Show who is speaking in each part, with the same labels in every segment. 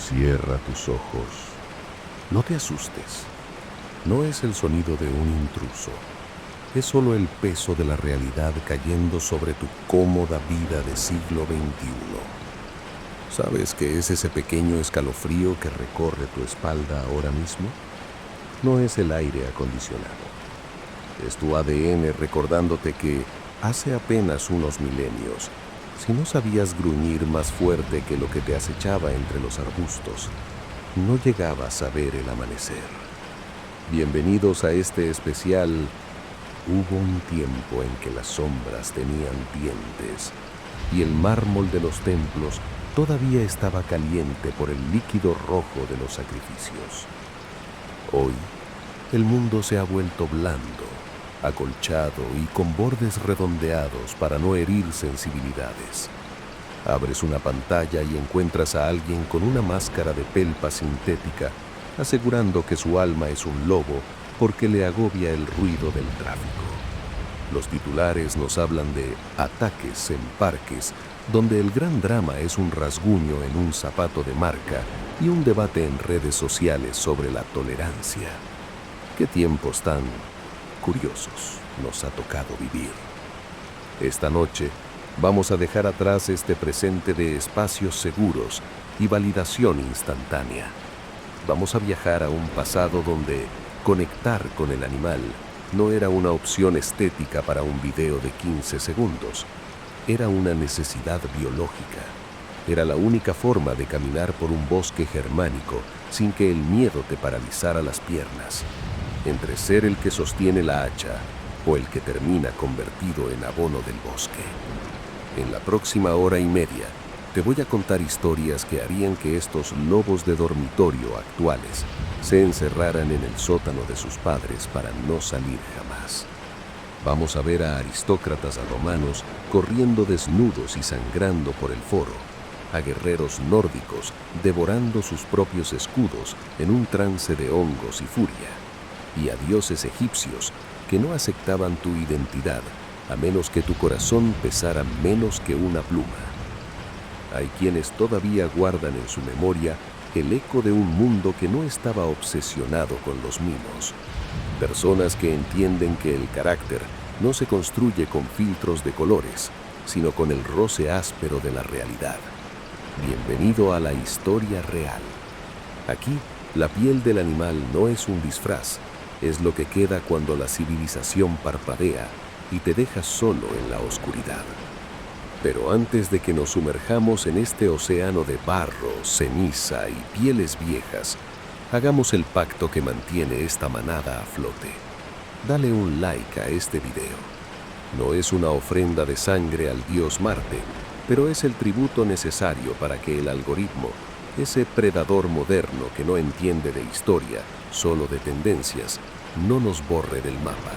Speaker 1: Cierra tus ojos. No te asustes. No es el sonido de un intruso. Es solo el peso de la realidad cayendo sobre tu cómoda vida de siglo XXI. ¿Sabes qué es ese pequeño escalofrío que recorre tu espalda ahora mismo? No es el aire acondicionado. Es tu ADN recordándote que hace apenas unos milenios, si no sabías gruñir más fuerte que lo que te acechaba entre los arbustos, no llegabas a ver el amanecer. Bienvenidos a este especial. Hubo un tiempo en que las sombras tenían dientes y el mármol de los templos todavía estaba caliente por el líquido rojo de los sacrificios. Hoy, el mundo se ha vuelto blando, acolchado y con bordes redondeados para no herir sensibilidades. Abres una pantalla y encuentras a alguien con una máscara de pelpa sintética, asegurando que su alma es un lobo porque le agobia el ruido del tráfico. Los titulares nos hablan de ataques en parques, donde el gran drama es un rasguño en un zapato de marca y un debate en redes sociales sobre la tolerancia. ¿Qué tiempos tan curiosos nos ha tocado vivir? Esta noche vamos a dejar atrás este presente de espacios seguros y validación instantánea. Vamos a viajar a un pasado donde conectar con el animal no era una opción estética para un video de 15 segundos. Era una necesidad biológica. Era la única forma de caminar por un bosque germánico sin que el miedo te paralizara las piernas. Entre ser el que sostiene la hacha o el que termina convertido en abono del bosque. En la próxima hora y media te voy a contar historias que harían que estos lobos de dormitorio actuales se encerraran en el sótano de sus padres para no salir jamás. Vamos a ver a aristócratas romanos corriendo desnudos y sangrando por el foro, a guerreros nórdicos devorando sus propios escudos en un trance de hongos y furia, y a dioses egipcios que no aceptaban tu identidad a menos que tu corazón pesara menos que una pluma. Hay quienes todavía guardan en su memoria el eco de un mundo que no estaba obsesionado con los mimos. Personas que entienden que el carácter no se construye con filtros de colores, sino con el roce áspero de la realidad. Bienvenido a la historia real. Aquí, la piel del animal no es un disfraz, es lo que queda cuando la civilización parpadea y te deja solo en la oscuridad. Pero antes de que nos sumerjamos en este océano de barro, ceniza y pieles viejas, hagamos el pacto que mantiene esta manada a flote. Dale un like a este video. No es una ofrenda de sangre al dios Marte, pero es el tributo necesario para que el algoritmo, ese predador moderno que no entiende de historia, solo de tendencias, no nos borre del mapa.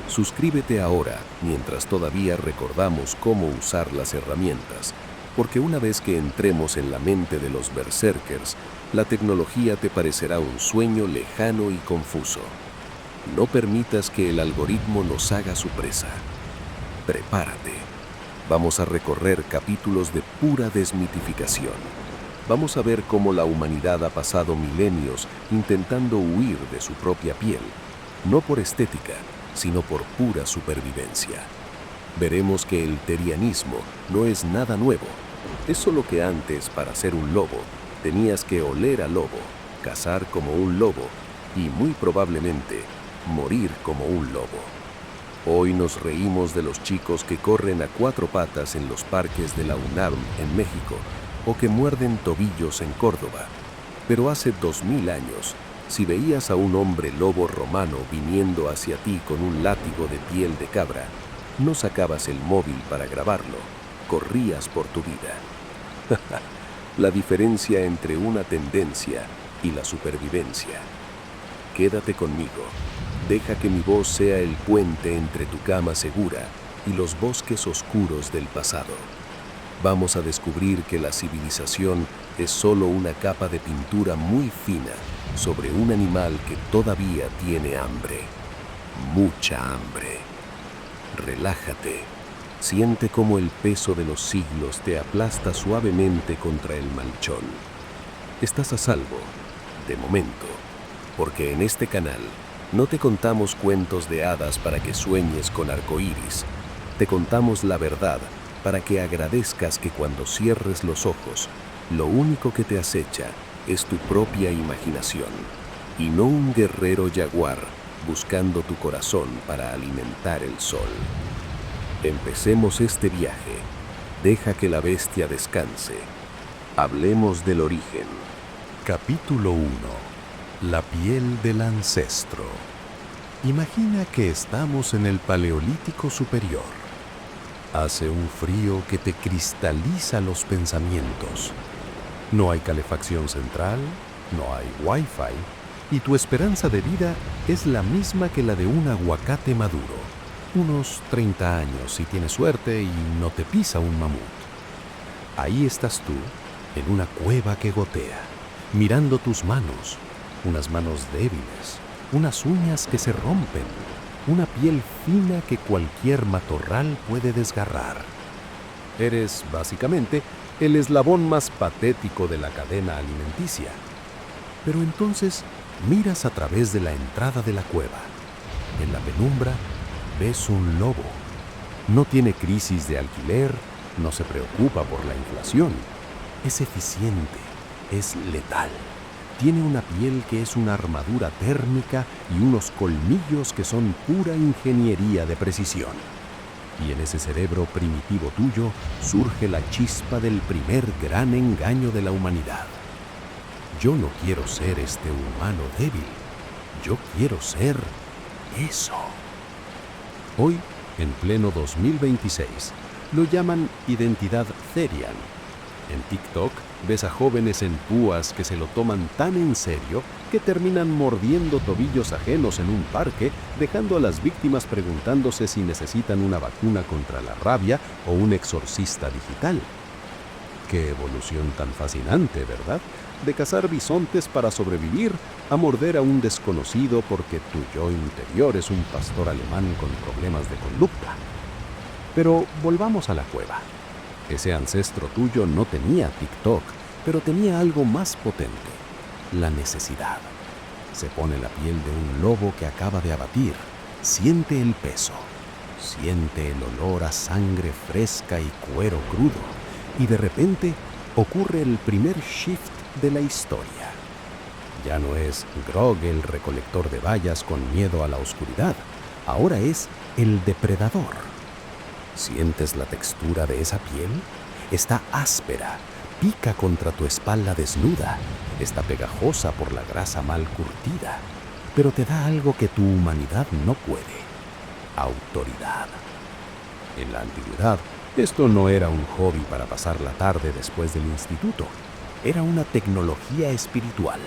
Speaker 1: Suscríbete ahora mientras todavía recordamos cómo usar las herramientas, porque una vez que entremos en la mente de los berserkers, la tecnología te parecerá un sueño lejano y confuso. No permitas que el algoritmo nos haga su presa. Prepárate. Vamos a recorrer capítulos de pura desmitificación. Vamos a ver cómo la humanidad ha pasado milenios intentando huir de su propia piel, no por estética, sino por pura supervivencia. Veremos que el terianismo no es nada nuevo. Es solo que antes, para ser un lobo, tenías que oler a lobo, cazar como un lobo y, muy probablemente, morir como un lobo. Hoy nos reímos de los chicos que corren a cuatro patas en los parques de la UNAM en México o que muerden tobillos en Córdoba. Pero hace 2000 años, si veías a un hombre lobo romano viniendo hacia ti con un látigo de piel de cabra, no sacabas el móvil para grabarlo, corrías por tu vida. La diferencia entre una tendencia y la supervivencia. Quédate conmigo. Deja que mi voz sea el puente entre tu cama segura y los bosques oscuros del pasado. Vamos a descubrir que la civilización es solo una capa de pintura muy fina sobre un animal que todavía tiene hambre. Mucha hambre. Relájate. Siente cómo el peso de los siglos te aplasta suavemente contra el malchón. Estás a salvo, de momento, porque en este canal no te contamos cuentos de hadas para que sueñes con arcoíris. Te contamos la verdad para que agradezcas que cuando cierres los ojos, lo único que te acecha es tu propia imaginación y no un guerrero jaguar buscando tu corazón para alimentar el sol. Empecemos este viaje. Deja que la bestia descanse. Hablemos del origen.
Speaker 2: Capítulo 1. La piel del ancestro. Imagina que estamos en el Paleolítico Superior. Hace un frío que te cristaliza los pensamientos. No hay calefacción central, no hay wifi, y tu esperanza de vida es la misma que la de un aguacate maduro. Unos 30 años si tienes suerte y no te pisa un mamut. Ahí estás tú, en una cueva que gotea, mirando tus manos, unas manos débiles, unas uñas que se rompen, una piel fina que cualquier matorral puede desgarrar. Eres, básicamente, el eslabón más patético de la cadena alimenticia. Pero entonces miras a través de la entrada de la cueva. En la penumbra ves un lobo. No tiene crisis de alquiler, no se preocupa por la inflación. Es eficiente, es letal. Tiene una piel que es una armadura térmica y unos colmillos que son pura ingeniería de precisión. Y en ese cerebro primitivo tuyo surge la chispa del primer gran engaño de la humanidad. Yo no quiero ser este humano débil. Yo quiero ser eso. Hoy, en pleno 2026, lo llaman identidad Therian. En TikTok ves a jóvenes en púas que se lo toman tan en serio que terminan mordiendo tobillos ajenos en un parque, dejando a las víctimas preguntándose si necesitan una vacuna contra la rabia o un exorcista digital. Qué evolución tan fascinante, ¿verdad? De cazar bisontes para sobrevivir a morder a un desconocido porque tu yo interior es un pastor alemán con problemas de conducta. Pero volvamos a la cueva. Ese ancestro tuyo no tenía TikTok, pero tenía algo más potente, la necesidad. Se pone la piel de un lobo que acaba de abatir, siente el peso, siente el olor a sangre fresca y cuero crudo, y de repente ocurre el primer shift de la historia. Ya no es Grog el recolector de bayas con miedo a la oscuridad, ahora es el depredador. ¿Sientes la textura de esa piel? Está áspera, pica contra tu espalda desnuda, está pegajosa por la grasa mal curtida, pero te da algo que tu humanidad no puede: autoridad. En la antigüedad, esto no era un hobby para pasar la tarde después del instituto, era una tecnología espiritual.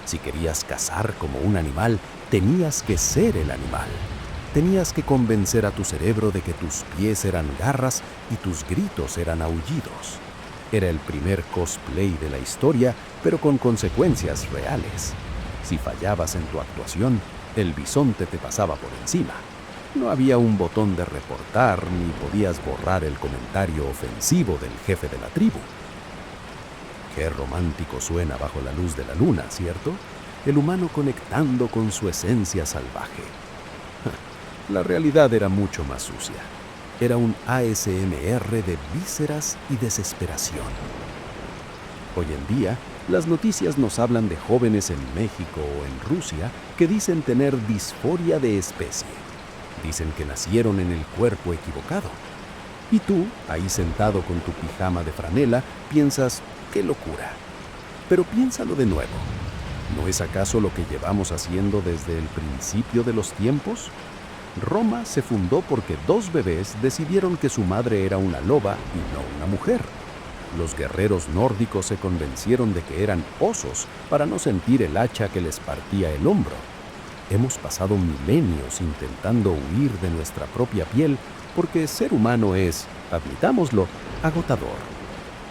Speaker 2: Si querías cazar como un animal, tenías que ser el animal. Tenías que convencer a tu cerebro de que tus pies eran garras y tus gritos eran aullidos. Era el primer cosplay de la historia, pero con consecuencias reales. Si fallabas en tu actuación, el bisonte te pasaba por encima. No había un botón de reportar ni podías borrar el comentario ofensivo del jefe de la tribu. Qué romántico suena bajo la luz de la luna, ¿cierto? El humano conectando con su esencia salvaje. La realidad era mucho más sucia. Era un ASMR de vísceras y desesperación. Hoy en día, las noticias nos hablan de jóvenes en México o en Rusia que dicen tener disforia de especie. Dicen que nacieron en el cuerpo equivocado. Y tú, ahí sentado con tu pijama de franela, piensas: ¡qué locura! Pero piénsalo de nuevo. ¿No es acaso lo que llevamos haciendo desde el principio de los tiempos? Roma se fundó porque dos bebés decidieron que su madre era una loba y no una mujer. Los guerreros nórdicos se convencieron de que eran osos para no sentir el hacha que les partía el hombro. Hemos pasado milenios intentando huir de nuestra propia piel porque ser humano es, admitámoslo, agotador.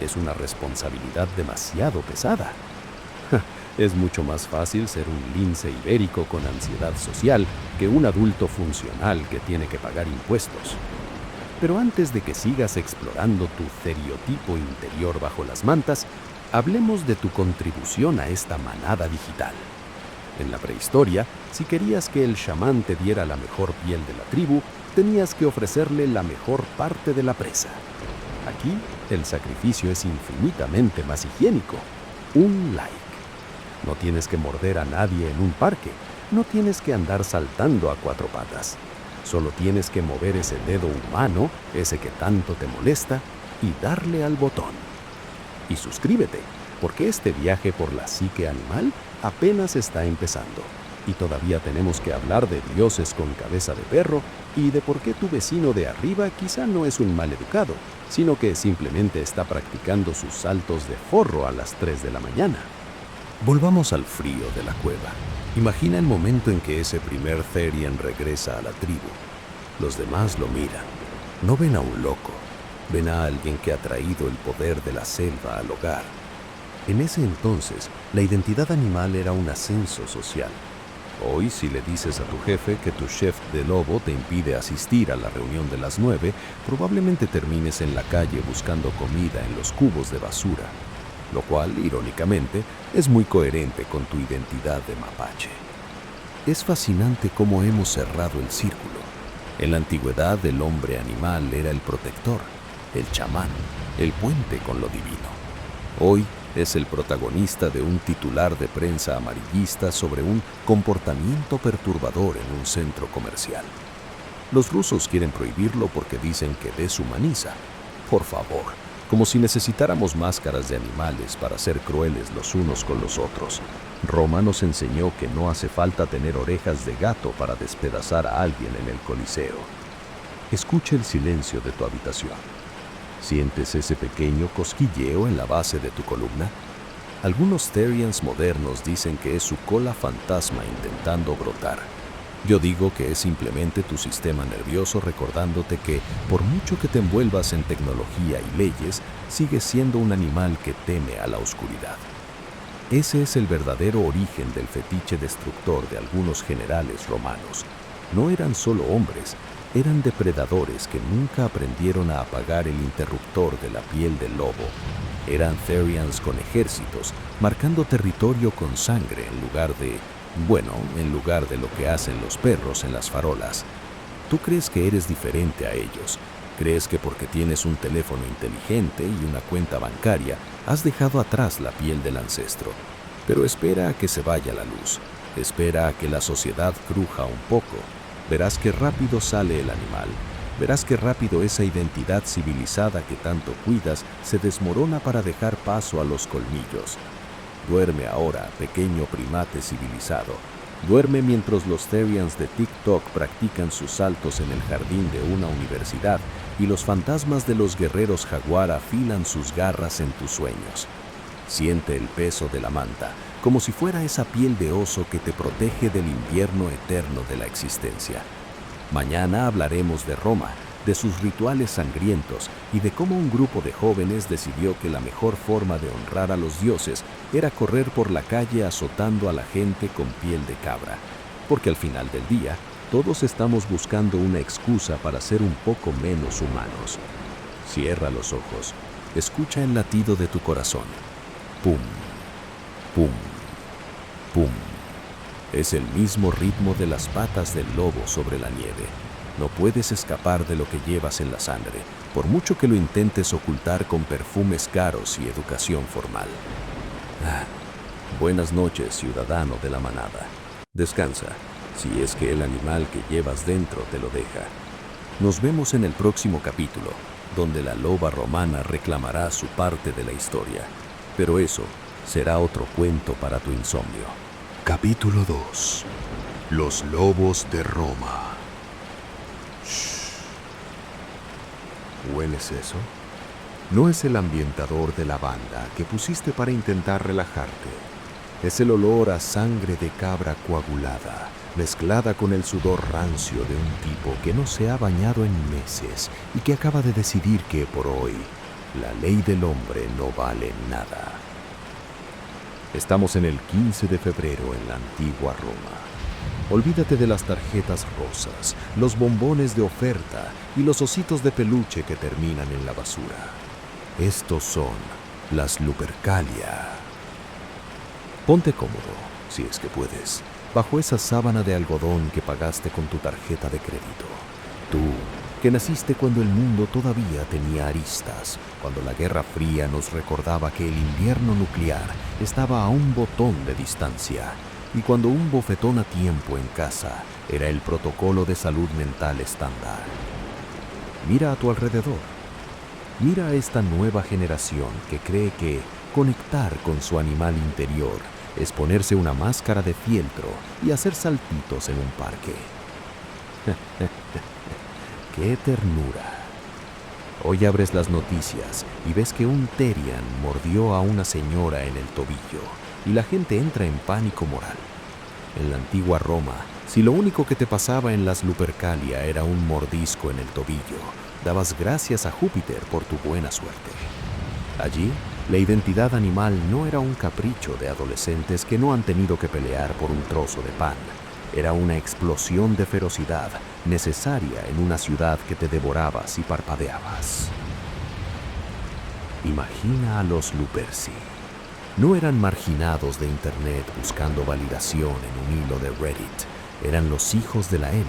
Speaker 2: Es una responsabilidad demasiado pesada. Es mucho más fácil ser un lince ibérico con ansiedad social que un adulto funcional que tiene que pagar impuestos. Pero antes de que sigas explorando tu estereotipo interior bajo las mantas, Hablemos de tu contribución a esta manada digital. En la prehistoria, si querías que el chamán te diera la mejor piel de la tribu, tenías que ofrecerle la mejor parte de la presa. Aquí, el sacrificio es infinitamente más higiénico. Un like. No tienes que morder a nadie en un parque. No tienes que andar saltando a cuatro patas. Solo tienes que mover ese dedo humano, ese que tanto te molesta, y darle al botón. Y suscríbete, porque este viaje por la psique animal apenas está empezando. Y todavía tenemos que hablar de dioses con cabeza de perro y de por qué tu vecino de arriba quizá no es un maleducado, sino que simplemente está practicando sus saltos de forro a las 3 de la mañana. Volvamos al frío de la cueva. Imagina el momento en que ese primer Therian regresa a la tribu. Los demás lo miran. No ven a un loco. Ven a alguien que ha traído el poder de la selva al hogar. En ese entonces, la identidad animal era un ascenso social. Hoy, si le dices a tu jefe que tu chef de lobo te impide asistir a la reunión de las 9, probablemente termines en la calle buscando comida en los cubos de basura, lo cual, irónicamente, es muy coherente con tu identidad de mapache. Es fascinante cómo hemos cerrado el círculo. En la antigüedad, el hombre animal era el protector, el chamán, el puente con lo divino. Hoy es el protagonista de un titular de prensa amarillista sobre un comportamiento perturbador en un centro comercial. Los rusos quieren prohibirlo porque dicen que deshumaniza. Por favor, como si necesitáramos máscaras de animales para ser crueles los unos con los otros. Roma nos enseñó que no hace falta tener orejas de gato para despedazar a alguien en el Coliseo. Escucha el silencio de tu habitación. ¿Sientes ese pequeño cosquilleo en la base de tu columna? Algunos Therians modernos dicen que es su cola fantasma intentando brotar. Yo digo que es simplemente tu sistema nervioso recordándote que, por mucho que te envuelvas en tecnología y leyes, sigues siendo un animal que teme a la oscuridad. Ese es el verdadero origen del fetiche destructor de algunos generales romanos. No eran solo hombres, eran depredadores que nunca aprendieron a apagar el interruptor de la piel del lobo. Eran Therians con ejércitos, marcando territorio con sangre en lugar de lo que hacen los perros en las farolas. Tú crees que eres diferente a ellos. Crees que porque tienes un teléfono inteligente y una cuenta bancaria, has dejado atrás la piel del ancestro. Pero espera a que se vaya la luz. Espera a que la sociedad cruja un poco. Verás que rápido sale el animal. Verás que rápido esa identidad civilizada que tanto cuidas se desmorona para dejar paso a los colmillos. Duerme ahora, pequeño primate civilizado. Duerme mientras los Therians de TikTok practican sus saltos en el jardín de una universidad y los fantasmas de los guerreros jaguar afilan sus garras en tus sueños. Siente el peso de la manta, como si fuera esa piel de oso que te protege del invierno eterno de la existencia. Mañana hablaremos de Roma, de sus rituales sangrientos y de cómo un grupo de jóvenes decidió que la mejor forma de honrar a los dioses era correr por la calle azotando a la gente con piel de cabra. Porque al final del día, todos estamos buscando una excusa para ser un poco menos humanos. Cierra los ojos, escucha el latido de tu corazón. Pum, pum, pum. Es el mismo ritmo de las patas del lobo sobre la nieve. No puedes escapar de lo que llevas en la sangre, por mucho que lo intentes ocultar con perfumes caros y educación formal. Buenas noches, ciudadano de la manada. Descansa, si es que el animal que llevas dentro te lo deja. Nos vemos en el próximo capítulo, donde la loba romana reclamará su parte de la historia. Pero eso será otro cuento para tu insomnio.
Speaker 1: Capítulo 2. Los lobos de Roma. ¿Hueles eso? No es el ambientador de lavanda que pusiste para intentar relajarte. Es el olor a sangre de cabra coagulada, mezclada con el sudor rancio de un tipo que no se ha bañado en meses y que acaba de decidir que por hoy la ley del hombre no vale nada. Estamos en el 15 de febrero en la antigua Roma. Olvídate de las tarjetas rosas, los bombones de oferta y los ositos de peluche que terminan en la basura. Estos son las Lupercalia. Ponte cómodo, si es que puedes, bajo esa sábana de algodón que pagaste con tu tarjeta de crédito. Tú, que naciste cuando el mundo todavía tenía aristas, cuando la Guerra Fría nos recordaba que el invierno nuclear estaba a un botón de distancia, y cuando un bofetón a tiempo en casa era el protocolo de salud mental estándar. Mira a tu alrededor. Mira a esta nueva generación que cree que conectar con su animal interior es ponerse una máscara de fieltro y hacer saltitos en un parque. ¡Qué ternura! Hoy abres las noticias y ves que un Therian mordió a una señora en el tobillo y la gente entra en pánico moral. En la antigua Roma, si lo único que te pasaba en las Lupercalia era un mordisco en el tobillo, dabas gracias a Júpiter por tu buena suerte. Allí, la identidad animal no era un capricho de adolescentes que no han tenido que pelear por un trozo de pan. Era una explosión de ferocidad necesaria en una ciudad que te devoraba si parpadeabas. Imagina a los Luperci. No eran marginados de internet buscando validación en un hilo de Reddit. Eran los hijos de la élite,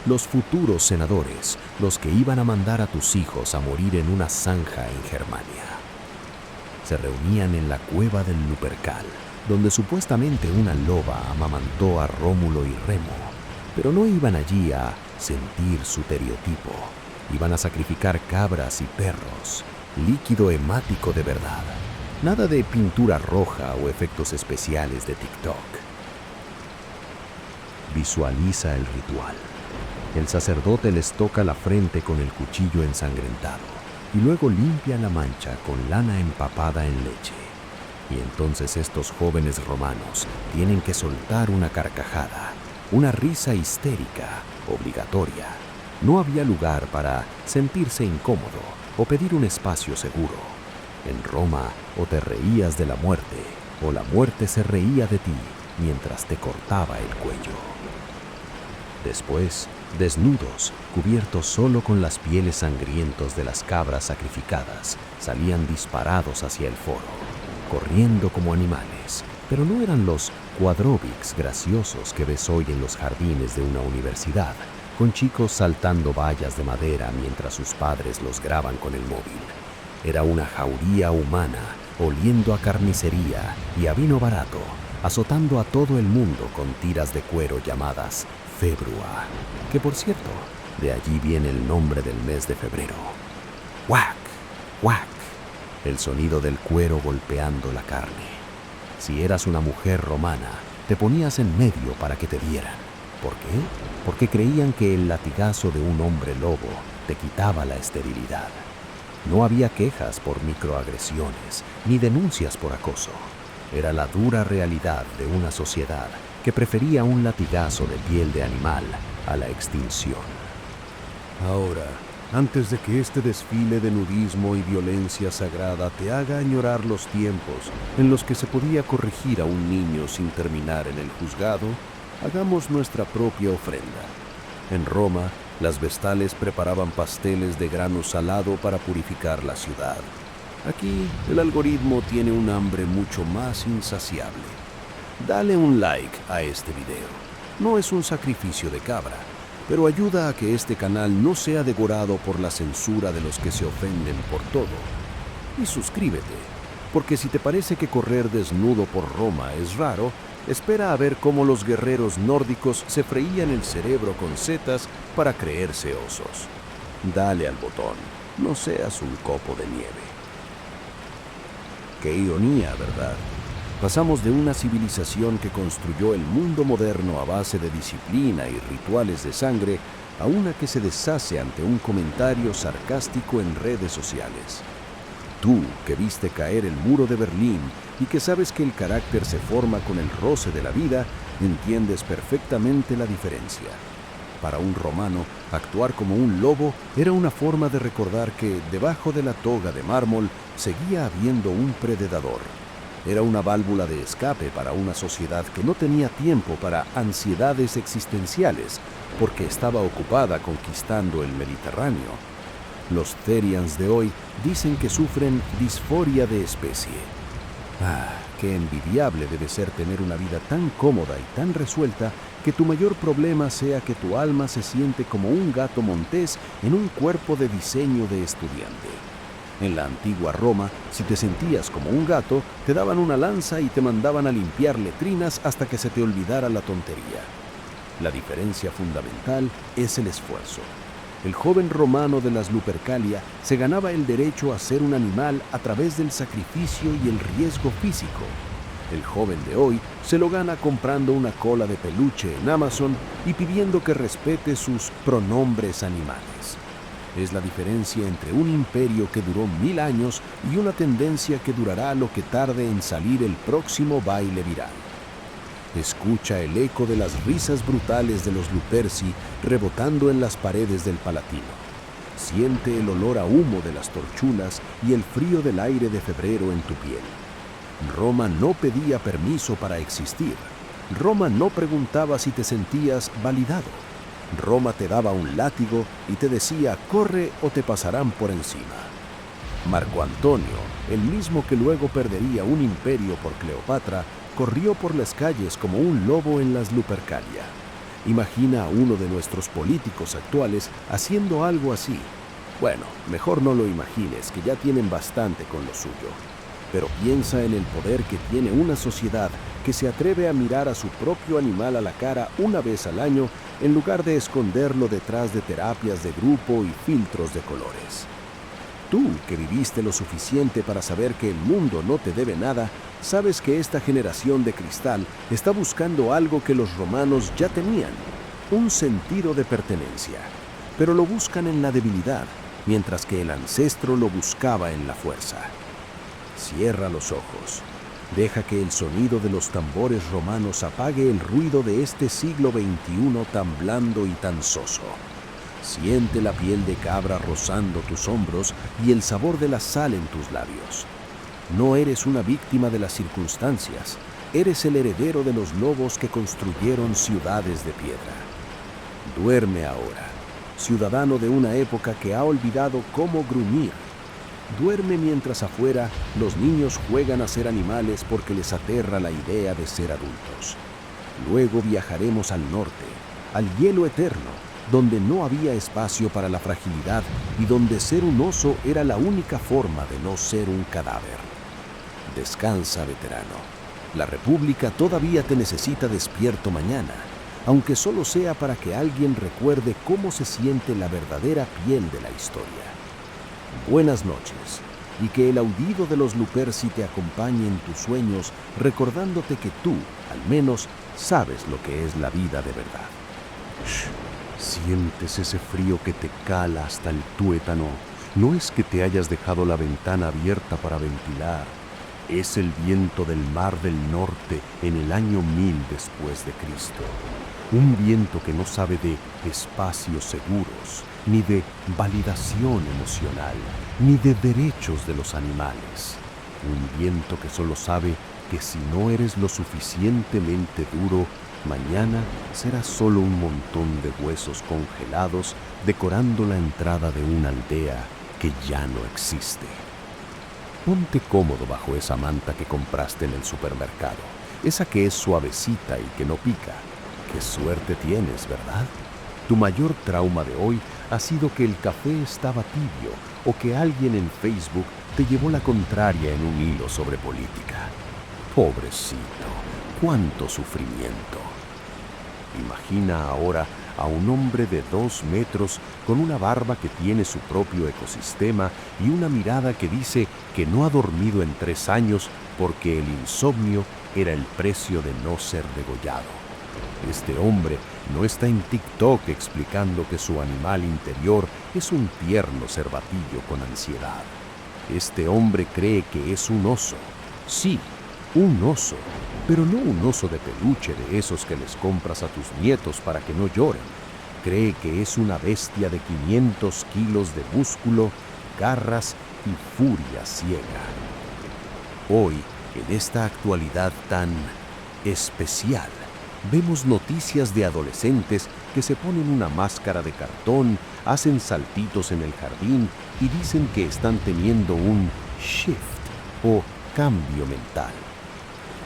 Speaker 1: los futuros senadores, los que iban a mandar a tus hijos a morir en una zanja en Germania. Se reunían en la cueva del Lupercal, donde supuestamente una loba amamantó a Rómulo y Remo, pero no iban allí a sentir su stereotipo. Iban a sacrificar cabras y perros, líquido hemático de verdad. Nada de pintura roja o efectos especiales de TikTok. Visualiza el ritual. El sacerdote les toca la frente con el cuchillo ensangrentado y luego limpia la mancha con lana empapada en leche. Y entonces estos jóvenes romanos tienen que soltar una carcajada, una risa histérica, obligatoria. No había lugar para sentirse incómodo o pedir un espacio seguro. En Roma, o te reías de la muerte, o la muerte se reía de ti mientras te cortaba el cuello. Después, desnudos, cubiertos solo con las pieles sangrientos de las cabras sacrificadas, salían disparados hacia el foro, corriendo como animales, pero no eran los quadrobics graciosos que ves hoy en los jardines de una universidad, con chicos saltando vallas de madera mientras sus padres los graban con el móvil. Era una jauría humana, oliendo a carnicería y a vino barato, azotando a todo el mundo con tiras de cuero llamadas februa, que por cierto, de allí viene el nombre del mes de febrero. ¡Wac! ¡Wac! El sonido del cuero golpeando la carne. Si eras una mujer romana, te ponías en medio para que te vieran. ¿Por qué? Porque creían que el latigazo de un hombre lobo te quitaba la esterilidad. No había quejas por microagresiones, ni denuncias por acoso. Era la dura realidad de una sociedad que prefería un latigazo de piel de animal a la extinción. Ahora, antes de que este desfile de nudismo y violencia sagrada te haga añorar los tiempos en los que se podía corregir a un niño sin terminar en el juzgado, hagamos nuestra propia ofrenda. En Roma, las vestales preparaban pasteles de grano salado para purificar la ciudad. Aquí, el algoritmo tiene un hambre mucho más insaciable. Dale un like a este video. No es un sacrificio de cabra, pero ayuda a que este canal no sea devorado por la censura de los que se ofenden por todo. Y suscríbete, porque si te parece que correr desnudo por Roma es raro, espera a ver cómo los guerreros nórdicos se freían el cerebro con setas para creerse osos. Dale al botón, no seas un copo de nieve. Qué ironía, ¿verdad? Pasamos de una civilización que construyó el mundo moderno a base de disciplina y rituales de sangre a una que se deshace ante un comentario sarcástico en redes sociales. Tú, que viste caer el muro de Berlín y que sabes que el carácter se forma con el roce de la vida, entiendes perfectamente la diferencia. Para un romano, actuar como un lobo era una forma de recordar que debajo de la toga de mármol seguía habiendo un predador. Era una válvula de escape para una sociedad que no tenía tiempo para ansiedades existenciales porque estaba ocupada conquistando el Mediterráneo.
Speaker 3: Los Therians de hoy dicen que sufren disforia de especie. Qué envidiable debe ser tener una vida tan cómoda y tan resuelta que tu mayor problema sea que tu alma se siente como un gato montés en un cuerpo de diseño de estudiante. En la antigua Roma, si te sentías como un gato, te daban una lanza y te mandaban a limpiar letrinas hasta que se te olvidara la tontería. La diferencia fundamental es el esfuerzo. El joven romano de las Lupercalia se ganaba el derecho a ser un animal a través del sacrificio y el riesgo físico. El joven de hoy se lo gana comprando una cola de peluche en Amazon y pidiendo que respete sus pronombres animales. Es la diferencia entre un imperio que duró 1000 años y una tendencia que durará lo que tarde en salir el próximo baile viral. Escucha el eco de las risas brutales de los Luperci rebotando en las paredes del Palatino. Siente el olor a humo de las torchulas y el frío del aire de febrero en tu piel. Roma no pedía permiso para existir. Roma no preguntaba si te sentías validado. Roma te daba un látigo y te decía, corre o te pasarán por encima. Marco Antonio, el mismo que luego perdería un imperio por Cleopatra, corrió por las calles como un lobo en las Lupercalia. Imagina a uno de nuestros políticos actuales haciendo algo así. Bueno, mejor no lo imagines, que ya tienen bastante con lo suyo. Pero piensa en el poder que tiene una sociedad que se atreve a mirar a su propio animal a la cara una vez al año en lugar de esconderlo detrás de terapias de grupo y filtros de colores. Tú, que viviste lo suficiente para saber que el mundo no te debe nada, sabes que esta generación de cristal está buscando algo que los romanos ya tenían, un sentido de pertenencia, pero lo buscan en la debilidad, mientras que el ancestro lo buscaba en la fuerza. Cierra los ojos. Deja que el sonido de los tambores romanos apague el ruido de este siglo XXI tan blando y tan soso. Siente la piel de cabra rozando tus hombros y el sabor de la sal en tus labios. No eres una víctima de las circunstancias, eres el heredero de los lobos que construyeron ciudades de piedra. Duerme ahora, ciudadano de una época que ha olvidado cómo gruñir. Duerme mientras afuera los niños juegan a ser animales porque les aterra la idea de ser adultos. Luego viajaremos al norte, al hielo eterno, donde no había espacio para la fragilidad y donde ser un oso era la única forma de no ser un cadáver. Descansa, veterano. La República todavía te necesita despierto mañana, aunque solo sea para que alguien recuerde cómo se siente la verdadera piel de la historia. Buenas noches, y que el aullido de los Luperci te acompañe en tus sueños, recordándote que tú, al menos, sabes lo que es la vida de verdad.
Speaker 1: Sientes ese frío que te cala hasta el tuétano. No es que te hayas dejado la ventana abierta para ventilar. Es el viento del Mar del Norte en el año 1000 después de Cristo. Un viento que no sabe de espacios seguros, ni de validación emocional, ni de derechos de los animales. Un viento que solo sabe que si no eres lo suficientemente duro, mañana serás solo un montón de huesos congelados decorando la entrada de una aldea que ya no existe. Ponte cómodo bajo esa manta que compraste en el supermercado, esa que es suavecita y que no pica. ¡Qué suerte tienes!, ¿verdad? Tu mayor trauma de hoy ha sido que el café estaba tibio o que alguien en Facebook te llevó la contraria en un hilo sobre política. Pobrecito, cuánto sufrimiento. Imagina ahora a un hombre de 2 metros con una barba que tiene su propio ecosistema y una mirada que dice que no ha dormido en 3 años porque el insomnio era el precio de no ser degollado. Este hombre no está en TikTok explicando que su animal interior es un tierno cervatillo con ansiedad. Este hombre cree que es un oso. Sí, un oso, pero no un oso de peluche de esos que les compras a tus nietos para que no lloren. Cree que es una bestia de 500 kilos de músculo, garras y furia ciega. Hoy, en esta actualidad tan especial, vemos noticias de adolescentes que se ponen una máscara de cartón,
Speaker 3: hacen saltitos en el jardín y dicen que están teniendo un shift o cambio mental.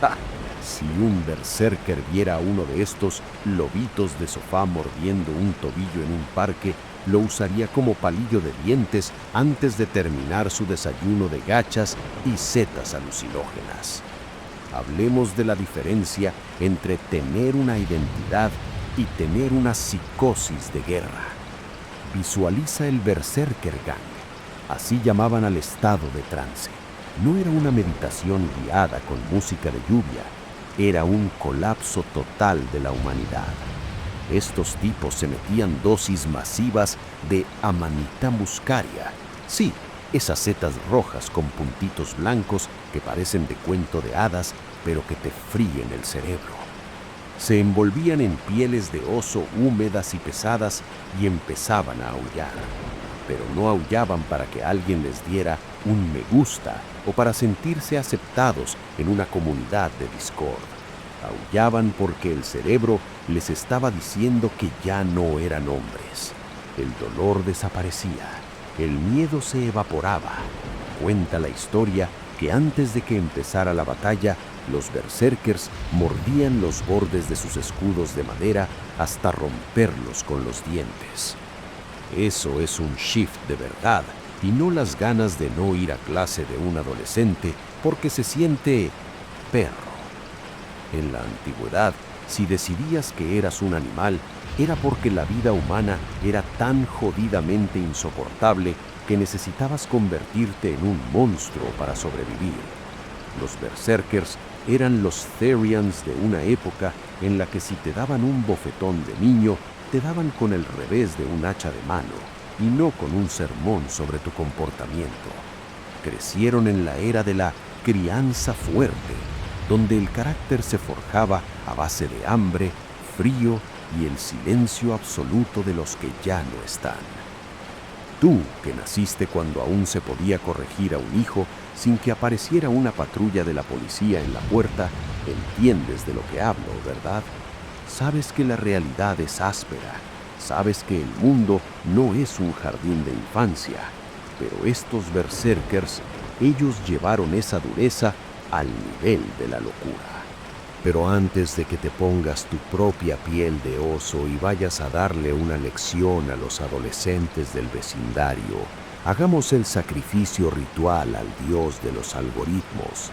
Speaker 3: ¡Ja! Si un berserker viera a uno de estos lobitos de sofá mordiendo un tobillo en un parque, lo usaría como palillo de dientes antes de terminar su desayuno de gachas y setas alucinógenas. Hablemos de la diferencia entre tener una identidad y tener una psicosis de guerra. Visualiza el Berserker Gang. Así llamaban al estado de trance. No era una meditación guiada con música de lluvia, era un colapso total de la humanidad. Estos tipos se metían dosis masivas de Amanita muscaria. Sí, esas setas rojas con puntitos blancos que parecen de cuento de hadas, pero que te fríen el cerebro. Se envolvían en pieles de oso húmedas y pesadas y empezaban a aullar. Pero no aullaban para que alguien les diera un me gusta o para sentirse aceptados en una comunidad de Discord. Aullaban porque el cerebro les estaba diciendo que ya no eran hombres. El dolor desaparecía, el miedo se evaporaba. Cuenta la historia que antes de que empezara la batalla, los berserkers mordían los bordes de sus escudos de madera hasta romperlos con los dientes. Eso es un shift de verdad y no las ganas de no ir a clase de un adolescente porque se siente perro. En la antigüedad, si decidías que eras un animal, era porque la vida humana era tan jodidamente insoportable que necesitabas convertirte en un monstruo para sobrevivir. Los berserkers eran los Therians de una época en la que si te daban un bofetón de niño, te daban con el revés de un hacha de mano y no con un sermón sobre tu comportamiento. Crecieron en la era de la crianza fuerte, donde el carácter se forjaba a base de hambre, frío y el silencio absoluto de los que ya no están. Tú, que naciste cuando aún se podía corregir a un hijo sin que apareciera una patrulla de la policía en la puerta, entiendes de lo que hablo, ¿verdad? Sabes que la realidad es áspera, sabes que el mundo no es un jardín de infancia, pero estos berserkers, ellos llevaron esa dureza al nivel de la locura. Pero antes de que te pongas tu propia piel de oso y vayas a darle una lección a los adolescentes del vecindario, hagamos el sacrificio ritual al dios de los algoritmos.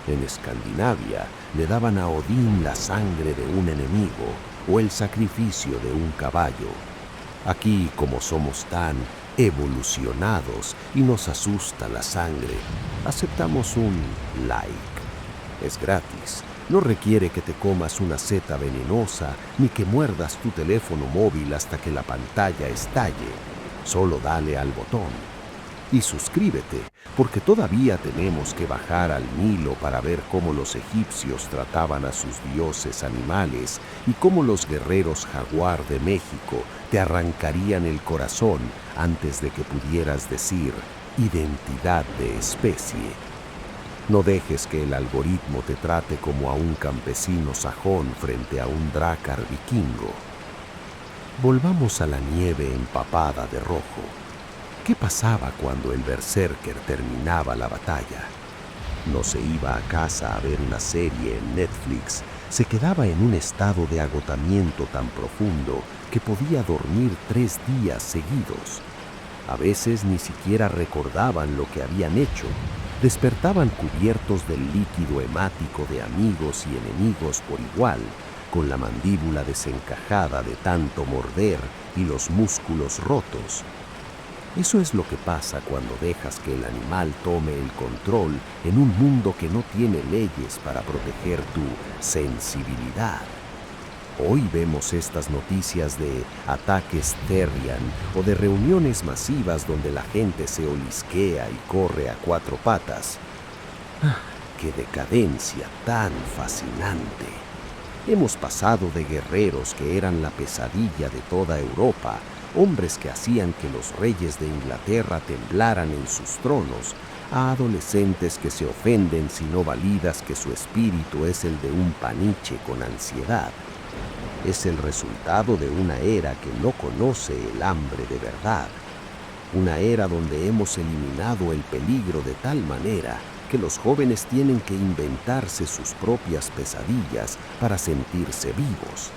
Speaker 3: En Escandinavia le daban a Odín la sangre de un enemigo o el sacrificio de un caballo. Aquí, como somos tan evolucionados y nos asusta la sangre, aceptamos un like. Es gratis. No requiere que te comas una seta venenosa ni que muerdas tu teléfono móvil hasta que la pantalla estalle. Solo dale al botón. Y suscríbete, porque todavía tenemos que bajar al Nilo para ver cómo los egipcios trataban a sus dioses animales y cómo los guerreros jaguar de México te arrancarían el corazón antes de que pudieras decir identidad de especie. No dejes que el algoritmo te trate como a un campesino sajón frente a un drácar vikingo. Volvamos a la nieve empapada de rojo. ¿Qué pasaba cuando el berserker terminaba la batalla? No se iba a casa a ver una serie en Netflix, se quedaba en un estado de agotamiento tan profundo que podía dormir 3 días seguidos. A veces ni siquiera recordaban lo que habían hecho. Despertaban cubiertos del líquido hemático de amigos y enemigos por igual, con la mandíbula desencajada de tanto morder y los músculos rotos. Eso es lo que pasa cuando dejas que el animal tome el control en un mundo que no tiene leyes para proteger tu sensibilidad. Hoy vemos estas noticias de ataques Therian o de reuniones masivas donde la gente se olisquea y corre a 4 patas. ¡Qué decadencia tan fascinante! Hemos pasado de guerreros que eran la pesadilla de toda Europa, hombres que hacían que los reyes de Inglaterra temblaran en sus tronos, a adolescentes que se ofenden si no validas que su espíritu es el de un paniche con ansiedad. Es el resultado de una era que no conoce el hambre de verdad. Una era donde hemos eliminado el peligro de tal manera que los jóvenes tienen que inventarse sus propias pesadillas para sentirse vivos.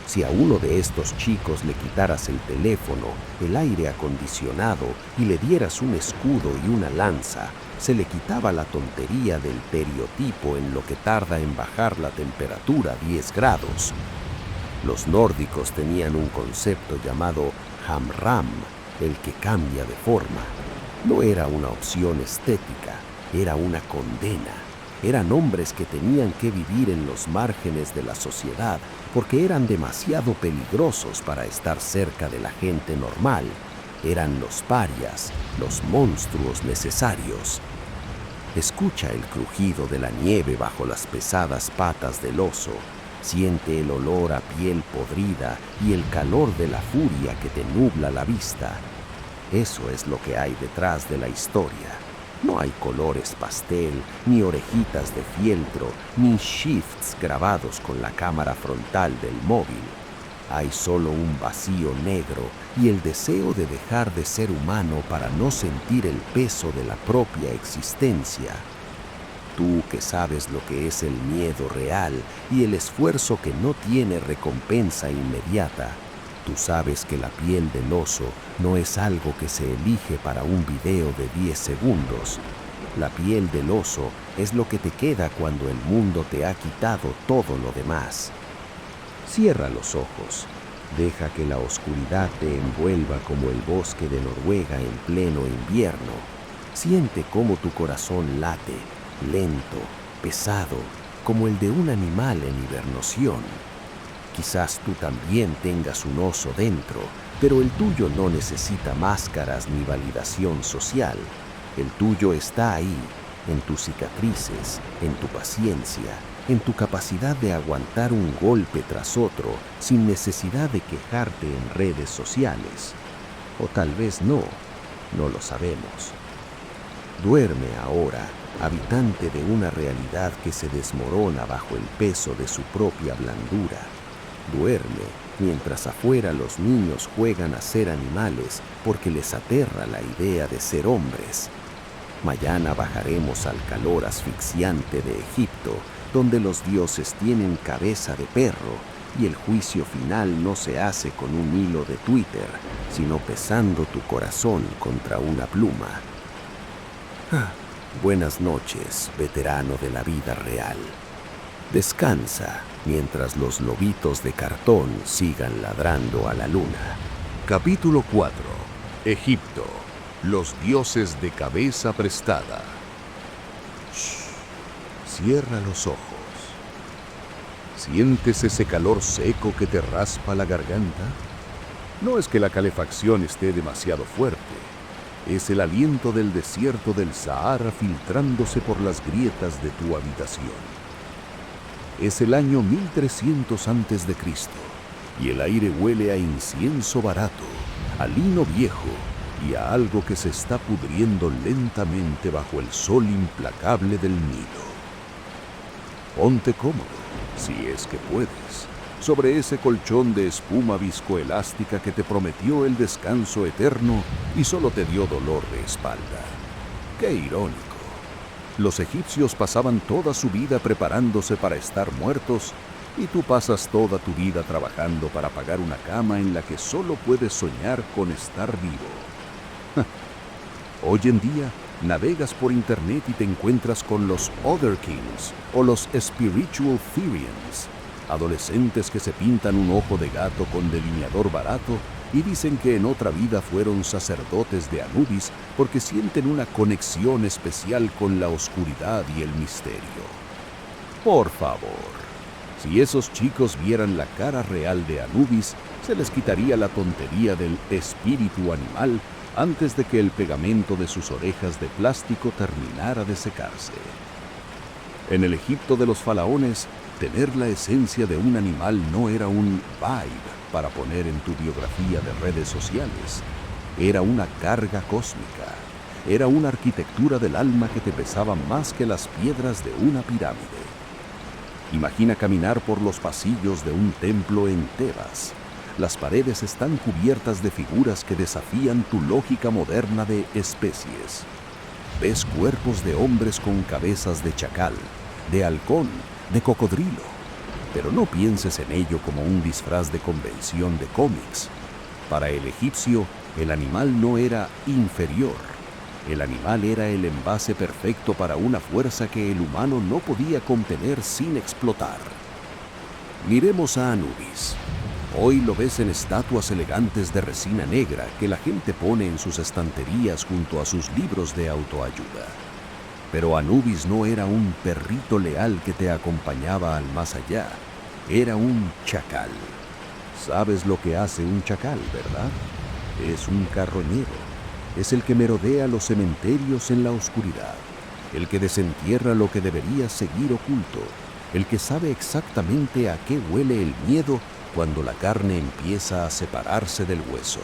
Speaker 3: Si a uno de estos chicos le quitaras el teléfono, el aire acondicionado y le dieras un escudo y una lanza, se le quitaba la tontería del periotipo en lo que tarda en bajar la temperatura 10 grados. Los nórdicos tenían un concepto llamado hamram, el que cambia de forma. No era una opción estética, era una condena. Eran hombres que tenían que vivir en los márgenes de la sociedad porque eran demasiado peligrosos para estar cerca de la gente normal. Eran los parias, los monstruos necesarios. Escucha el crujido de la nieve bajo las pesadas patas del oso. Siente el olor a piel podrida y el calor de la furia que te nubla la vista. Eso es lo que hay detrás de la historia. No hay colores pastel, ni orejitas de fieltro, ni shifts grabados con la cámara frontal del móvil. Hay solo un vacío negro y el deseo de dejar de ser humano para no sentir el peso de la propia existencia. Tú que sabes lo que es el miedo real y el esfuerzo que no tiene recompensa inmediata, tú sabes que la piel del oso no es algo que se elige para un video de 10 segundos. La piel del oso es lo que te queda cuando el mundo te ha quitado todo lo demás. Cierra los ojos. Deja que la oscuridad te envuelva como el bosque de Noruega en pleno invierno. Siente cómo tu corazón late, lento, pesado, como el de un animal en hibernación. Quizás tú también tengas un oso dentro, pero el tuyo no necesita máscaras ni validación social. El tuyo está ahí, en tus cicatrices, en tu paciencia, en tu capacidad de aguantar un golpe tras otro sin necesidad de quejarte en redes sociales. O tal vez no lo sabemos. Duerme ahora, habitante de una realidad que se desmorona bajo el peso de su propia blandura. Duerme mientras afuera los niños juegan a ser animales porque les aterra la idea de ser hombres. Mañana bajaremos al calor asfixiante de Egipto, donde los dioses tienen cabeza de perro y el juicio final no se hace con un hilo de Twitter, sino pesando tu corazón contra una pluma. Buenas noches, veterano de la vida real. Descansa mientras los lobitos de cartón sigan ladrando a la luna.
Speaker 2: Capítulo 4. Egipto. Los dioses de cabeza prestada. Shh. Cierra los ojos. ¿Sientes ese calor seco que te raspa la garganta? No es que la calefacción esté demasiado fuerte. Es el aliento del desierto del Sahara filtrándose por las grietas de tu habitación. Es el año 1300 a.C. y el aire huele a incienso barato, a lino viejo y a algo que se está pudriendo lentamente bajo el sol implacable del Nilo. Ponte cómodo, si es que puedes, sobre ese colchón de espuma viscoelástica que te prometió el descanso eterno y solo te dio dolor de espalda. ¡Qué irónico! Los egipcios pasaban toda su vida preparándose para estar muertos y tú pasas toda tu vida trabajando para pagar una cama en la que solo puedes soñar con estar vivo. Hoy en día, navegas por internet y te encuentras con los Other Kings o los Spiritual Therians, adolescentes que se pintan un ojo de gato con delineador barato y dicen que en otra vida fueron sacerdotes de Anubis porque sienten una conexión especial con la oscuridad y el misterio. Por favor, si esos chicos vieran la cara real de Anubis, se les quitaría la tontería del espíritu animal antes de que el pegamento de sus orejas de plástico terminara de secarse. En el Egipto de los faraones, tener la esencia de un animal no era un vibe para poner en tu biografía de redes sociales. Era una carga cósmica. Era una arquitectura del alma que te pesaba más que las piedras de una pirámide.
Speaker 3: Imagina caminar por los pasillos de un templo en Tebas. Las paredes están cubiertas de figuras que desafían tu lógica moderna de especies. Ves cuerpos de hombres con cabezas de chacal, de halcón, de cocodrilo. Pero no pienses en ello como un disfraz de convención de cómics. Para el egipcio, el animal no era inferior. El animal era el envase perfecto para una fuerza que el humano no podía contener sin explotar. Miremos a Anubis. Hoy lo ves en estatuas elegantes de resina negra que la gente pone en sus estanterías junto a sus libros de autoayuda. Pero Anubis no era un perrito leal que te acompañaba al más allá. Era un chacal. ¿Sabes lo que hace un chacal, verdad? Es un carroñero. Es el que merodea los cementerios en la oscuridad. El que desentierra lo que debería seguir oculto. El que sabe exactamente a qué huele el miedo cuando la carne empieza a separarse del hueso.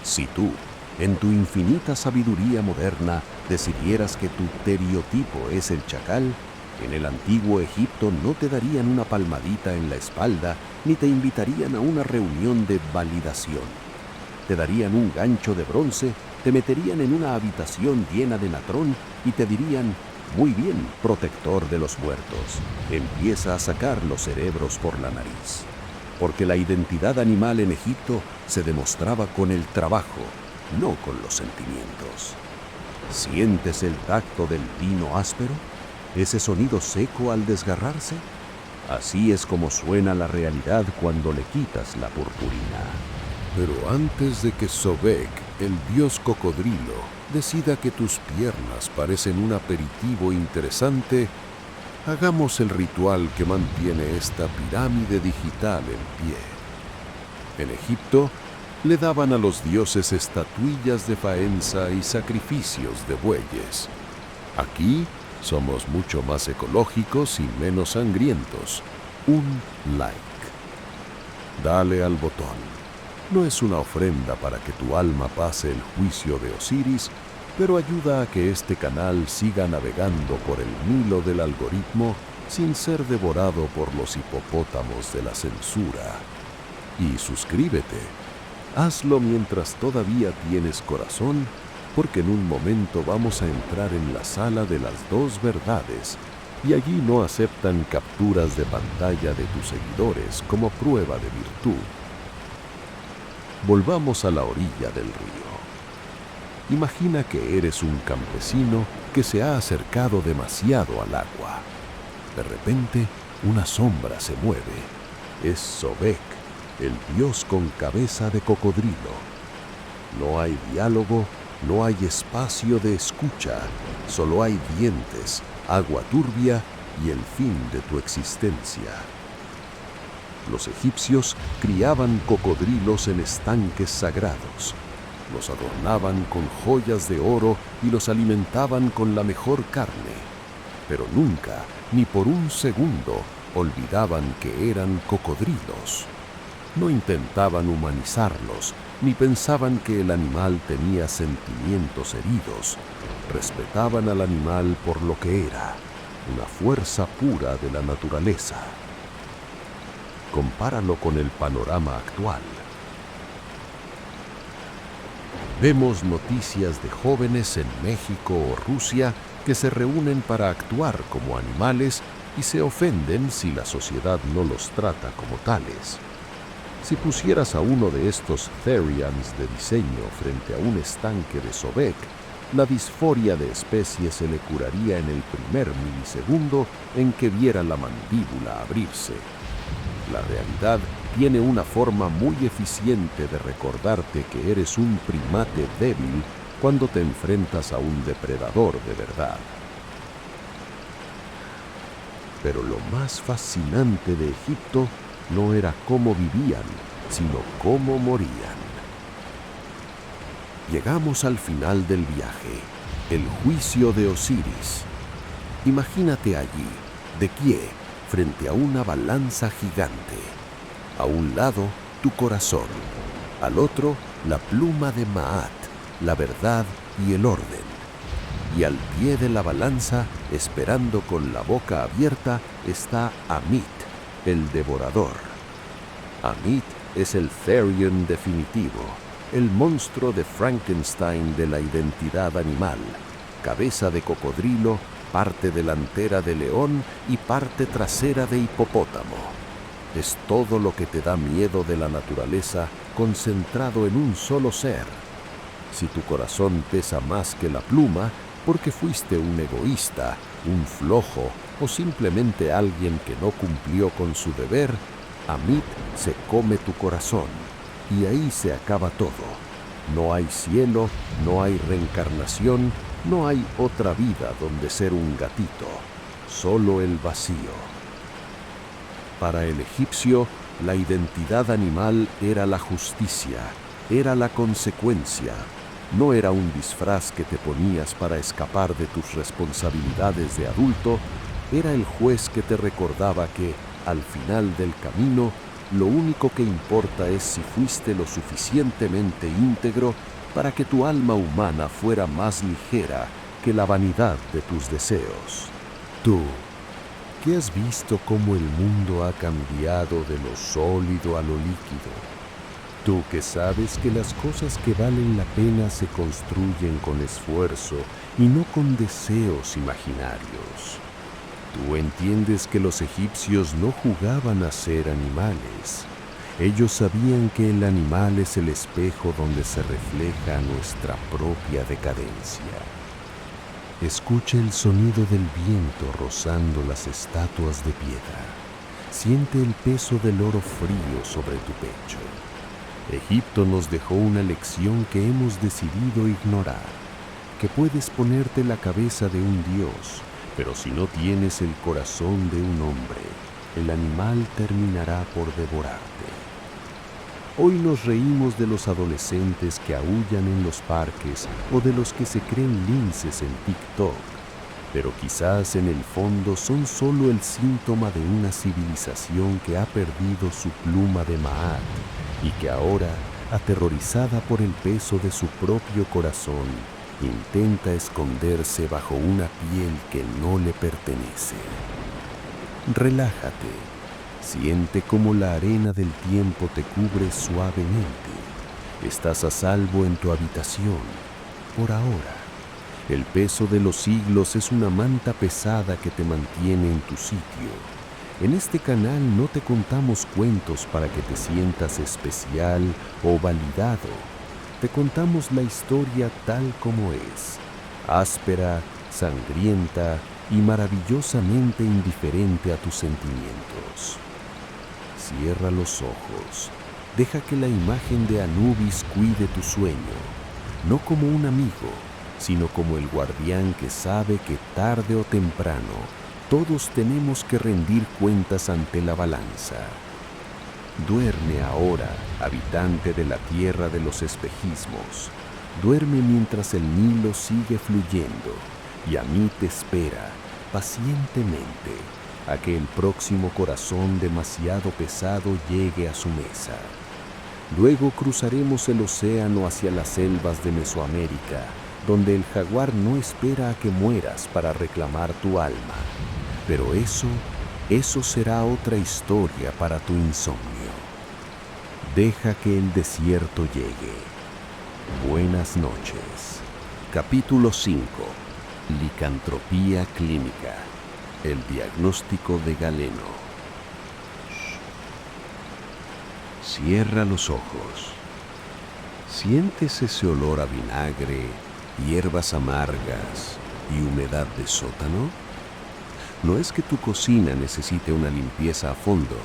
Speaker 3: Si tú, en tu infinita sabiduría moderna, decidieras que tu stereotipo es el chacal, en el antiguo Egipto no te darían una palmadita en la espalda ni te invitarían a una reunión de validación. Te darían un gancho de bronce, te meterían en una habitación llena de natrón y te dirían: muy bien, protector de los muertos, empieza a sacar los cerebros por la nariz. Porque la identidad animal en Egipto se demostraba con el trabajo, no con los sentimientos. ¿Sientes el tacto del vino áspero? ¿Ese sonido seco al desgarrarse? Así es como suena la realidad cuando le quitas la purpurina.
Speaker 1: Pero antes de que Sobek, el dios cocodrilo, decida que tus piernas parecen un aperitivo interesante, hagamos el ritual que mantiene esta pirámide digital en pie. En Egipto, le daban a los dioses estatuillas de faenza y sacrificios de bueyes. Aquí somos mucho más ecológicos y menos sangrientos. Un like. Dale al botón. No es una ofrenda para que tu alma pase el juicio de Osiris, pero ayuda a que este canal siga navegando por el Nilo del algoritmo sin ser devorado por los hipopótamos de la censura. Y suscríbete. Hazlo mientras todavía tienes corazón, porque en un momento vamos a entrar en la sala de las dos verdades, y allí no aceptan capturas de pantalla de tus seguidores como prueba de virtud. Volvamos a la orilla del río. Imagina que eres un campesino que se ha acercado demasiado al agua. De repente, una sombra se mueve. Es Sobek, el dios con cabeza de cocodrilo. No hay diálogo, no hay espacio de escucha, solo hay dientes, agua turbia y el fin de tu existencia. Los egipcios criaban cocodrilos en estanques sagrados. Los adornaban con joyas de oro y los alimentaban con la mejor carne. Pero nunca, ni por un segundo, olvidaban que eran cocodrilos. No intentaban humanizarlos, ni pensaban que el animal tenía sentimientos heridos. Respetaban al animal por lo que era, una fuerza pura de la naturaleza. Compáralo con el panorama actual. Vemos noticias de jóvenes en México o Rusia que se reúnen para actuar como animales y se ofenden si la sociedad no los trata como tales. Si pusieras a uno de estos Therians de diseño frente a un estanque de Sobek, la disforia de especie se le curaría en el primer milisegundo en que viera la mandíbula abrirse. La realidad tiene una forma muy eficiente de recordarte que eres un primate débil cuando te enfrentas a un depredador de verdad. Pero lo más fascinante de Egipto no era cómo vivían, sino cómo morían. Llegamos al final del viaje, el juicio de Osiris. Imagínate allí, de pie, frente a una balanza gigante. A un lado, tu corazón. Al otro, la pluma de Maat, la verdad y el orden.
Speaker 3: y al pie de la balanza, esperando con la boca abierta, está Amit, el devorador. Amit es el Therion definitivo, el monstruo de Frankenstein de la identidad animal, cabeza de cocodrilo, parte delantera de león y parte trasera de hipopótamo. Es todo lo que te da miedo de la naturaleza concentrado en un solo ser. Si tu corazón pesa más que la pluma, porque fuiste un egoísta, un flojo o simplemente alguien que no cumplió con su deber, Amit se come tu corazón y ahí se acaba todo. No hay cielo, no hay reencarnación, no hay otra vida donde ser un gatito, solo el vacío. Para el egipcio, la identidad animal era la justicia, era la consecuencia. No era un disfraz que te ponías para escapar de tus responsabilidades de adulto, era el juez que te recordaba que, al final del camino, lo único que importa es si fuiste lo suficientemente íntegro para que tu alma humana fuera más ligera que la vanidad de tus deseos. Tú, que has visto cómo el mundo ha cambiado de lo sólido a lo líquido. Tú que sabes que las cosas que valen la pena se construyen con esfuerzo y no con deseos imaginarios. Tú entiendes que los egipcios no jugaban a ser animales. Ellos sabían que el animal es el espejo donde se refleja nuestra propia decadencia. Escucha el sonido del viento rozando las estatuas de piedra. Siente el peso del oro frío sobre tu pecho. Egipto nos dejó una lección que hemos decidido ignorar, que puedes ponerte la cabeza de un dios, pero si no tienes el corazón de un hombre, el animal terminará por devorarte. Hoy nos reímos de los adolescentes que aúllan en los parques o de los que se creen linces en TikTok, pero quizás en el fondo son solo el síntoma de una civilización que ha perdido su pluma de Maat y que ahora, aterrorizada por el peso de su propio corazón, intenta esconderse bajo una piel que no le pertenece. Relájate, siente cómo la arena del tiempo te cubre suavemente. Estás a salvo en tu habitación, por ahora. El peso de los siglos es una manta pesada que te mantiene en tu sitio. En este canal no te contamos cuentos para que te sientas especial o validado. Te contamos la historia tal como es, áspera, sangrienta y maravillosamente indiferente a tus sentimientos. Cierra los ojos, deja que la imagen de Anubis cuide tu sueño, no como un amigo, sino como el guardián que sabe que tarde o temprano todos tenemos que rendir cuentas ante la balanza. Duerme ahora, habitante de la tierra de los espejismos. Duerme mientras el Nilo sigue fluyendo y Amit te espera pacientemente a que el próximo corazón demasiado pesado llegue a su mesa. Luego cruzaremos el océano hacia las selvas de Mesoamérica, donde el jaguar no espera a que mueras para reclamar tu alma. Pero eso será otra historia para tu insomnio. Deja que el desierto llegue. Buenas noches. Capítulo 5. Licantropía clínica. El diagnóstico de Galeno. Cierra los ojos. ¿Sientes ese olor a vinagre, hierbas amargas y humedad de sótano? No es que tu cocina necesite una limpieza a fondo,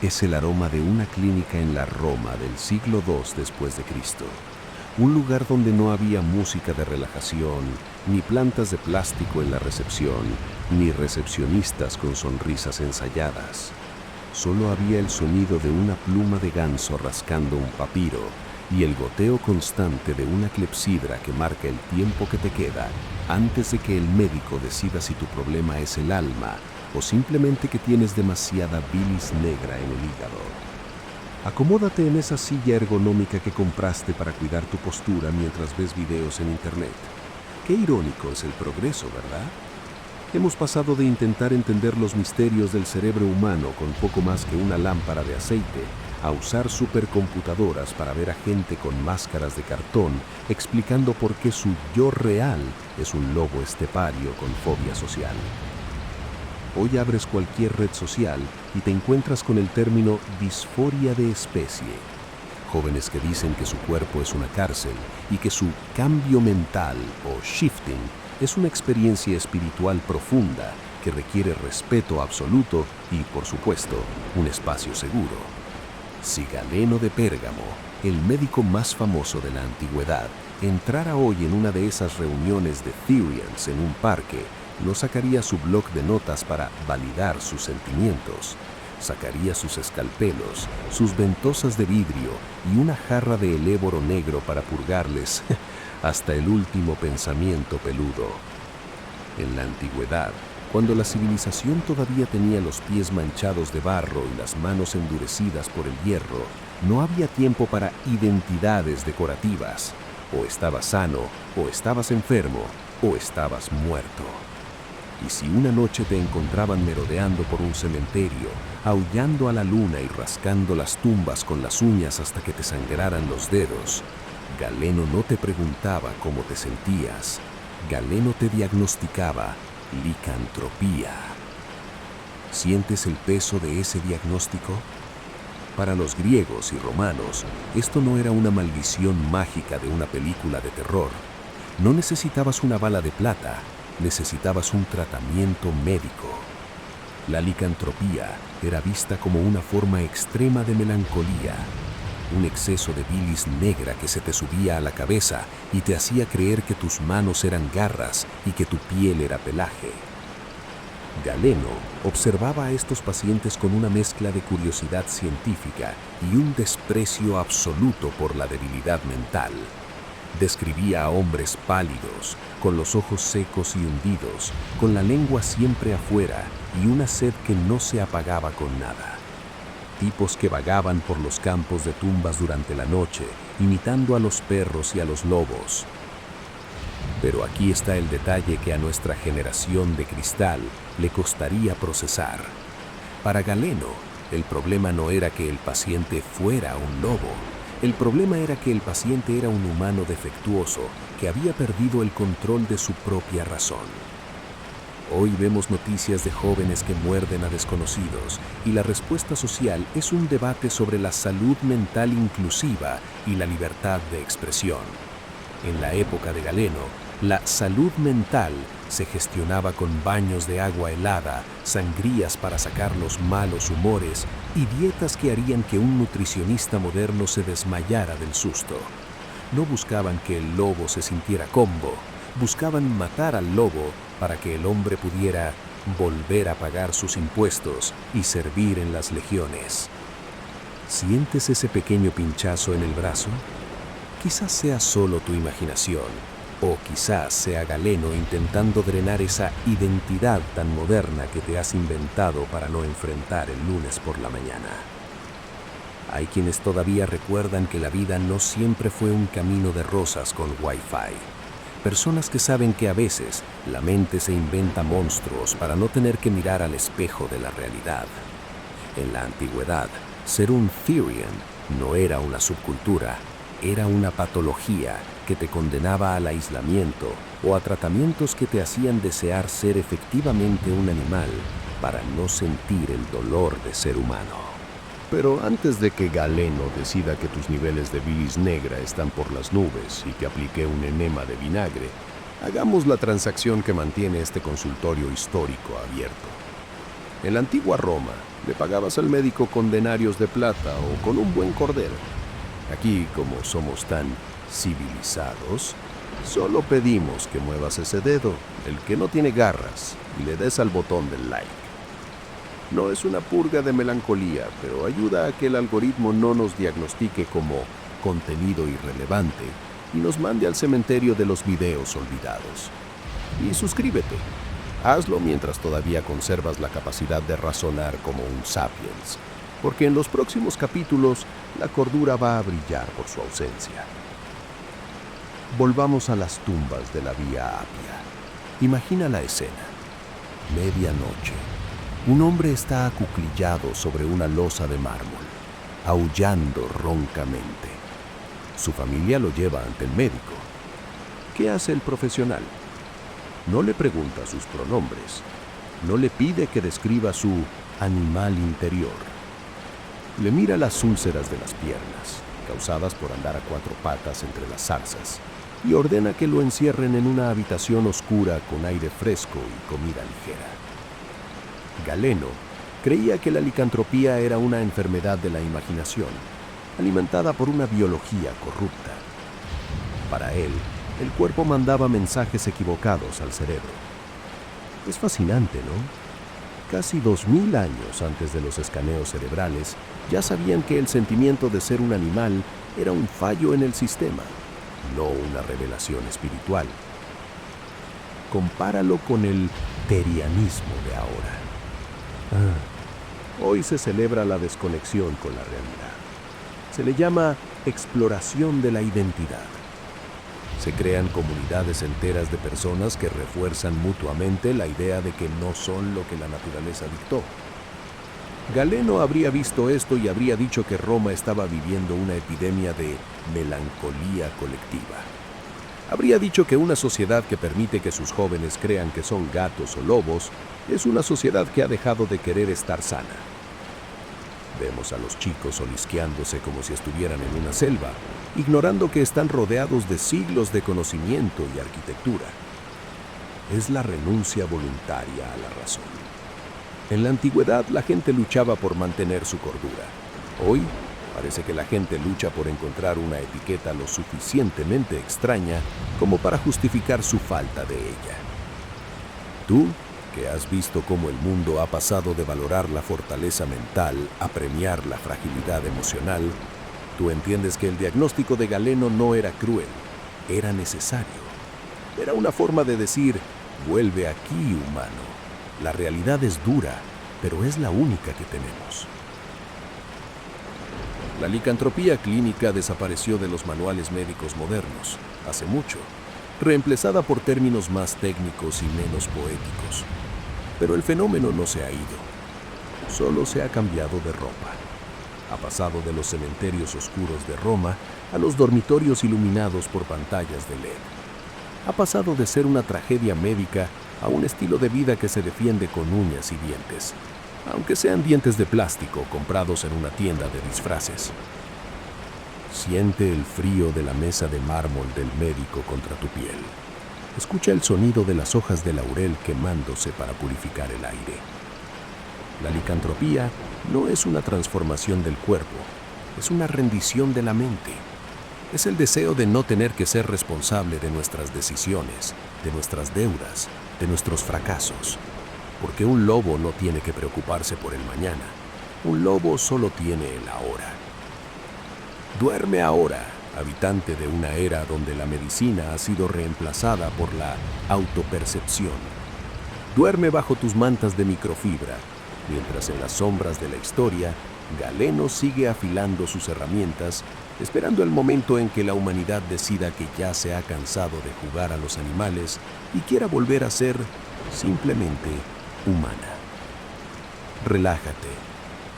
Speaker 3: es el aroma de una clínica en la Roma del siglo II después de Cristo. Un lugar donde no había música de relajación, ni plantas de plástico en la recepción, ni recepcionistas con sonrisas ensayadas. Solo había el sonido de una pluma de ganso rascando un papiro y el goteo constante de una clepsidra que marca el tiempo que te queda antes de que el médico decida si tu problema es el alma o simplemente que tienes demasiada bilis negra en el hígado. Acomódate en esa silla ergonómica que compraste para cuidar tu postura mientras ves videos en internet. Qué irónico es el progreso, ¿verdad? Hemos pasado de intentar entender los misterios del cerebro humano con poco más que una lámpara de aceite a usar supercomputadoras para ver a gente con máscaras de cartón explicando por qué su yo real es un lobo estepario con fobia social. Hoy abres cualquier red social y te encuentras con el término disforia de especie. Jóvenes que dicen que su cuerpo es una cárcel y que su cambio mental o shifting es una experiencia espiritual profunda que requiere respeto absoluto y, por supuesto, un espacio seguro. Si Galeno de Pérgamo, el médico más famoso de la antigüedad, entrara hoy en una de esas reuniones de Therians en un parque, no sacaría su bloc de notas para validar sus sentimientos. Sacaría sus escalpelos, sus ventosas de vidrio y una jarra de eléboro negro para purgarles hasta el último pensamiento peludo. En la antigüedad, cuando la civilización todavía tenía los pies manchados de barro y las manos endurecidas por el hierro, no había tiempo para identidades decorativas. O estabas sano, o estabas enfermo, o estabas muerto. Y si una noche te encontraban merodeando por un cementerio, aullando a la luna y rascando las tumbas con las uñas hasta que te sangraran los dedos, Galeno no te preguntaba cómo te sentías. Galeno te diagnosticaba licantropía. ¿Sientes el peso de ese diagnóstico? Para los griegos y romanos, esto no era una maldición mágica de una película de terror. No necesitabas una bala de plata, necesitabas un tratamiento médico. La licantropía era vista como una forma extrema de melancolía, un exceso de bilis negra que se te subía a la cabeza y te hacía creer que tus manos eran garras y que tu piel era pelaje. Galeno observaba a estos pacientes con una mezcla de curiosidad científica y un desprecio absoluto por la debilidad mental. Describía a hombres pálidos, con los ojos secos y hundidos, con la lengua siempre afuera y una sed que no se apagaba con nada. Tipos que vagaban por los campos de tumbas durante la noche, imitando a los perros y a los lobos. Pero aquí está el detalle que a nuestra generación de cristal le costaría procesar. Para Galeno, el problema no era que el paciente fuera un lobo. El problema era que el paciente era un humano defectuoso que había perdido el control de su propia razón. Hoy vemos noticias de jóvenes que muerden a desconocidos y la respuesta social es un debate sobre la salud mental inclusiva y la libertad de expresión. En la época de Galeno, la salud mental se gestionaba con baños de agua helada, sangrías para sacar los malos humores y dietas que harían que un nutricionista moderno se desmayara del susto. No buscaban que el lobo se sintiera combo, buscaban matar al lobo para que el hombre pudiera volver a pagar sus impuestos y servir en las legiones. ¿Sientes ese pequeño pinchazo en el brazo? Quizás sea solo tu imaginación. O quizás sea Galeno intentando drenar esa identidad tan moderna que te has inventado para no enfrentar el lunes por la mañana. Hay quienes todavía recuerdan que la vida no siempre fue un camino de rosas con Wi-Fi. Personas que saben que a veces la mente se inventa monstruos para no tener que mirar al espejo de la realidad. En la antigüedad, ser un Therian no era una subcultura, era una patología que te condenaba al aislamiento o a tratamientos que te hacían desear ser efectivamente un animal para no sentir el dolor de ser humano.
Speaker 1: Pero antes de que Galeno decida que tus niveles de bilis negra están por las nubes y te aplique un enema de vinagre, hagamos la transacción que mantiene este consultorio histórico abierto. En la antigua Roma, le pagabas al médico con denarios de plata o con un buen cordero. Aquí, como somos tan civilizados, solo pedimos que muevas ese dedo, el que no tiene garras, y le des al botón del like. No es una purga de melancolía, pero ayuda a que el algoritmo no nos diagnostique como contenido irrelevante y nos mande al cementerio de los videos olvidados. Y suscríbete. Hazlo mientras todavía conservas la capacidad de razonar como un sapiens, porque en los próximos capítulos la cordura va a brillar por su ausencia.
Speaker 3: Volvamos a las tumbas de la Vía Apia. Imagina la escena. Medianoche. Un hombre está acuclillado sobre una losa de mármol, aullando roncamente. Su familia lo lleva ante el médico. ¿Qué hace el profesional? No le pregunta sus pronombres. No le pide que describa su animal interior. Le mira las úlceras de las piernas, causadas por andar a 4 patas entre las zarzas, y ordena que lo encierren en una habitación oscura con aire fresco y comida ligera. Galeno creía que la licantropía era una enfermedad de la imaginación, alimentada por una biología corrupta. Para él, el cuerpo mandaba mensajes equivocados al cerebro. Es fascinante, ¿no? Casi 2000 años antes de los escaneos cerebrales, ya sabían que el sentimiento de ser un animal era un fallo en el sistema, no una revelación espiritual. Compáralo con el terianismo de ahora. Hoy se celebra la desconexión con la realidad. Se le llama exploración de la identidad. Se crean comunidades enteras de personas que refuerzan mutuamente la idea de que no son lo que la naturaleza dictó. Galeno habría visto esto y habría dicho que Roma estaba viviendo una epidemia de melancolía colectiva. Habría dicho que una sociedad que permite que sus jóvenes crean que son gatos o lobos es una sociedad que ha dejado de querer estar sana. Vemos a los chicos olisqueándose como si estuvieran en una selva, ignorando que están rodeados de siglos de conocimiento y arquitectura. Es la renuncia voluntaria a la razón. En la antigüedad, la gente luchaba por mantener su cordura. Hoy, parece que la gente lucha por encontrar una etiqueta lo suficientemente extraña como para justificar su falta de ella. Tú, que has visto cómo el mundo ha pasado de valorar la fortaleza mental a premiar la fragilidad emocional, tú entiendes que el diagnóstico de Galeno no era cruel, era necesario. Era una forma de decir, vuelve aquí, humano. La realidad es dura, pero es la única que tenemos. La licantropía clínica desapareció de los manuales médicos modernos, hace mucho, reemplazada por términos más técnicos y menos poéticos. Pero el fenómeno no se ha ido, solo se ha cambiado de ropa. Ha pasado de los cementerios oscuros de Roma a los dormitorios iluminados por pantallas de LED. Ha pasado de ser una tragedia médica a un estilo de vida que se defiende con uñas y dientes, aunque sean dientes de plástico comprados en una tienda de disfraces. Siente el frío de la mesa de mármol del médico contra tu piel. Escucha el sonido de las hojas de laurel quemándose para purificar el aire. La licantropía no es una transformación del cuerpo, es una rendición de la mente. Es el deseo de no tener que ser responsable de nuestras decisiones, de nuestras deudas, de nuestros fracasos. Porque un lobo no tiene que preocuparse por el mañana. Un lobo solo tiene el ahora. Duerme ahora, habitante de una era donde la medicina ha sido reemplazada por la autopercepción. Duerme bajo tus mantas de microfibra, mientras en las sombras de la historia, Galeno sigue afilando sus herramientas, esperando el momento en que la humanidad decida que ya se ha cansado de jugar a los animales y quiera volver a ser simplemente humana. Relájate,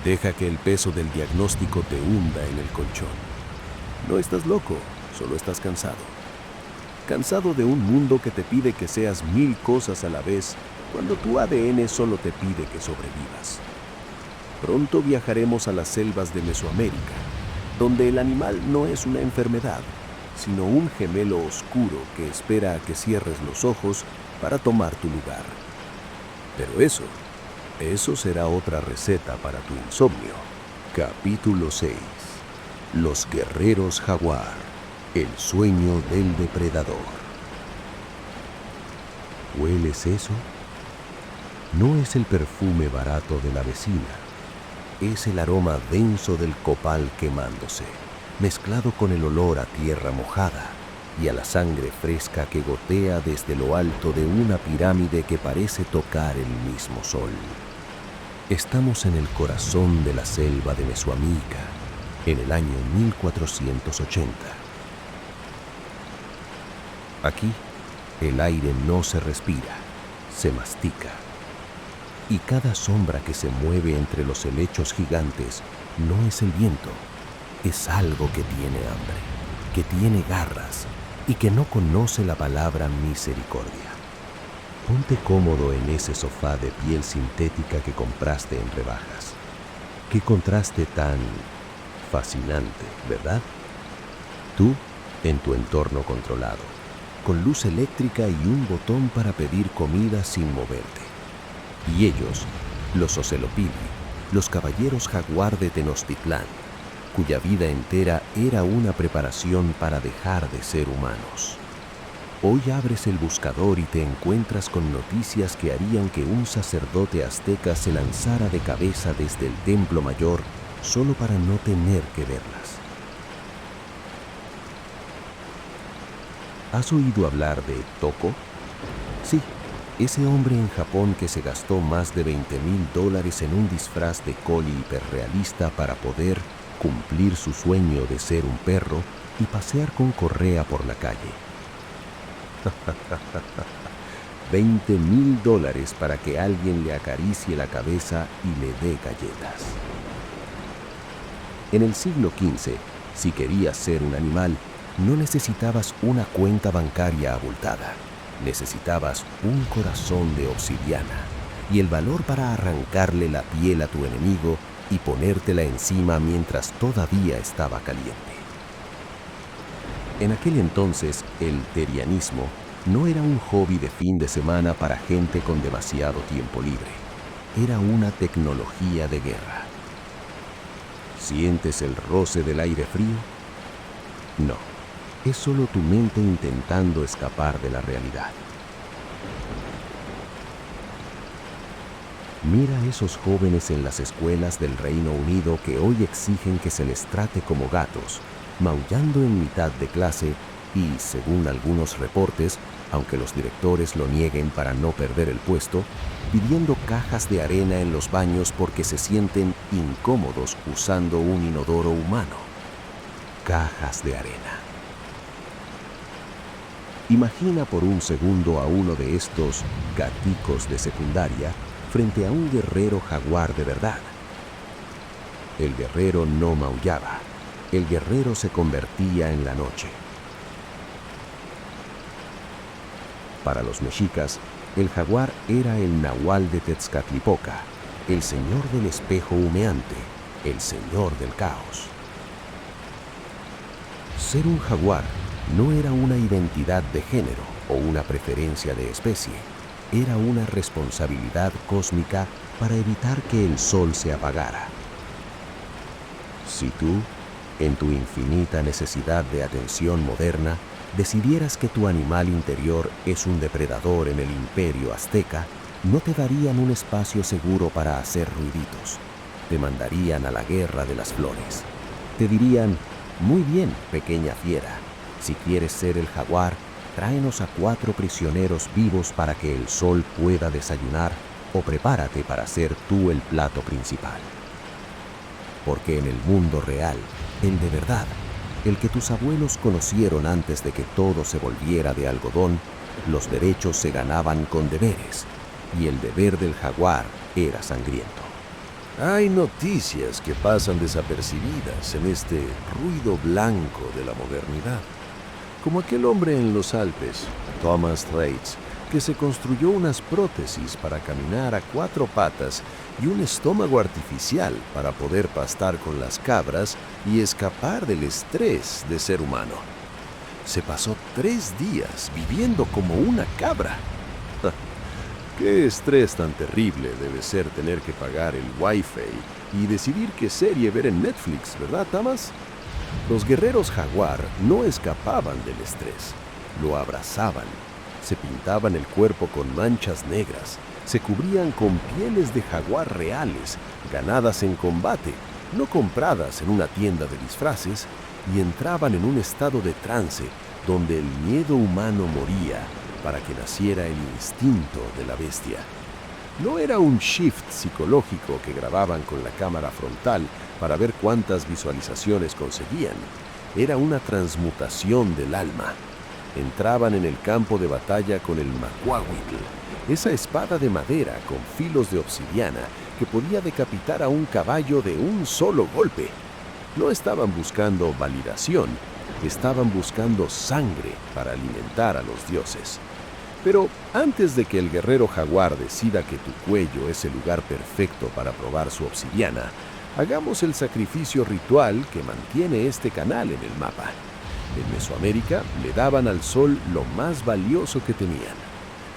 Speaker 3: deja que el peso del diagnóstico te hunda en el colchón. No estás loco, solo estás cansado. Cansado de un mundo que te pide que seas 1000 cosas a la vez, cuando tu ADN solo te pide que sobrevivas. Pronto viajaremos a las selvas de Mesoamérica, donde el animal no es una enfermedad, sino un gemelo oscuro que espera a que cierres los ojos para tomar tu lugar. Pero eso será otra receta para tu insomnio. Capítulo 6. Los guerreros jaguar. El sueño del depredador. ¿Hueles eso? No es el perfume barato de la vecina. Es el aroma denso del copal quemándose, mezclado con el olor a tierra mojada y a la sangre fresca que gotea desde lo alto de una pirámide que parece tocar el mismo sol. Estamos en el corazón de la selva de Mesoamérica, en el año 1480. Aquí, el aire no se respira, se mastica. Y cada sombra que se mueve entre los helechos gigantes no es el viento, es algo que tiene hambre, que tiene garras y que no conoce la palabra misericordia. Ponte cómodo en ese sofá de piel sintética que compraste en rebajas. Qué contraste tan fascinante, ¿verdad? Tú en tu entorno controlado, con luz eléctrica y un botón para pedir comida sin moverte. Y ellos, los Ocelopili, los caballeros jaguar de Tenochtitlán, cuya vida entera era una preparación para dejar de ser humanos. Hoy abres el buscador y te encuentras con noticias que harían que un sacerdote azteca se lanzara de cabeza desde el templo mayor solo para no tener que verlas. ¿Has oído hablar de Toko? Sí, ese hombre en Japón que se gastó más de $20,000 en un disfraz de coli hiperrealista para poder cumplir su sueño de ser un perro y pasear con correa por la calle. $20,000 para que alguien le acaricie la cabeza y le dé galletas. En el siglo XV, si querías ser un animal, no necesitabas una cuenta bancaria abultada. Necesitabas un corazón de obsidiana y el valor para arrancarle la piel a tu enemigo y ponértela encima mientras todavía estaba caliente. En aquel entonces, el terianismo no era un hobby de fin de semana para gente con demasiado tiempo libre. Era una tecnología de guerra. ¿Sientes el roce del aire frío? No, es solo tu mente intentando escapar de la realidad. Mira a esos jóvenes en las escuelas del Reino Unido que hoy exigen que se les trate como gatos, maullando en mitad de clase y, según algunos reportes, aunque los directores lo nieguen para no perder el puesto, pidiendo cajas de arena en los baños porque se sienten incómodos usando un inodoro humano. Cajas de arena. Imagina por un segundo a uno de estos gaticos de secundaria frente a un guerrero jaguar de verdad. El guerrero no maullaba, el guerrero se convertía en la noche. Para los mexicas, el jaguar era el nahual de Tezcatlipoca, el señor del espejo humeante, el señor del caos. Ser un jaguar no era una identidad de género o una preferencia de especie, era una responsabilidad cósmica para evitar que el sol se apagara. Si tú, en tu infinita necesidad de atención moderna, decidieras que tu animal interior es un depredador en el imperio azteca, no te darían un espacio seguro para hacer ruiditos. Te mandarían a la guerra de las flores. Te dirían, muy bien, pequeña fiera, si quieres ser el jaguar, tráenos a 4 prisioneros vivos para que el sol pueda desayunar o prepárate para ser tú el plato principal. Porque en el mundo real, el de verdad, el que tus abuelos conocieron antes de que todo se volviera de algodón, los derechos se ganaban con deberes, y el deber del jaguar era sangriento.
Speaker 1: Hay noticias que pasan desapercibidas en este ruido blanco de la modernidad, como aquel hombre en los Alpes, Thomas Reitz, que se construyó unas prótesis para caminar a 4 patas y un estómago artificial para poder pastar con las cabras y escapar del estrés de ser humano. Se pasó 3 días viviendo como una cabra. Qué estrés tan terrible debe ser tener que pagar el Wi-Fi y decidir qué serie ver en Netflix, ¿verdad, Thomas? Los guerreros jaguar no escapaban del estrés, lo abrazaban, se pintaban el cuerpo con manchas negras, se cubrían con pieles de jaguar reales, ganadas en combate, no compradas en una tienda de disfraces, y entraban en un estado de trance donde el miedo humano moría para que naciera el instinto de la bestia. No era un shift psicológico que grababan con la cámara frontal para ver cuántas visualizaciones conseguían. Era una transmutación del alma.
Speaker 3: entraban en el campo de batalla con el macuahuitl, esa espada de madera con filos de obsidiana que podía decapitar a un caballo de un solo golpe. No estaban buscando validación, estaban buscando sangre para alimentar a los dioses. Pero antes de que el guerrero jaguar decida que tu cuello es el lugar perfecto para probar su obsidiana, hagamos el sacrificio ritual que mantiene este canal en el mapa. En Mesoamérica le daban al sol lo más valioso que tenían.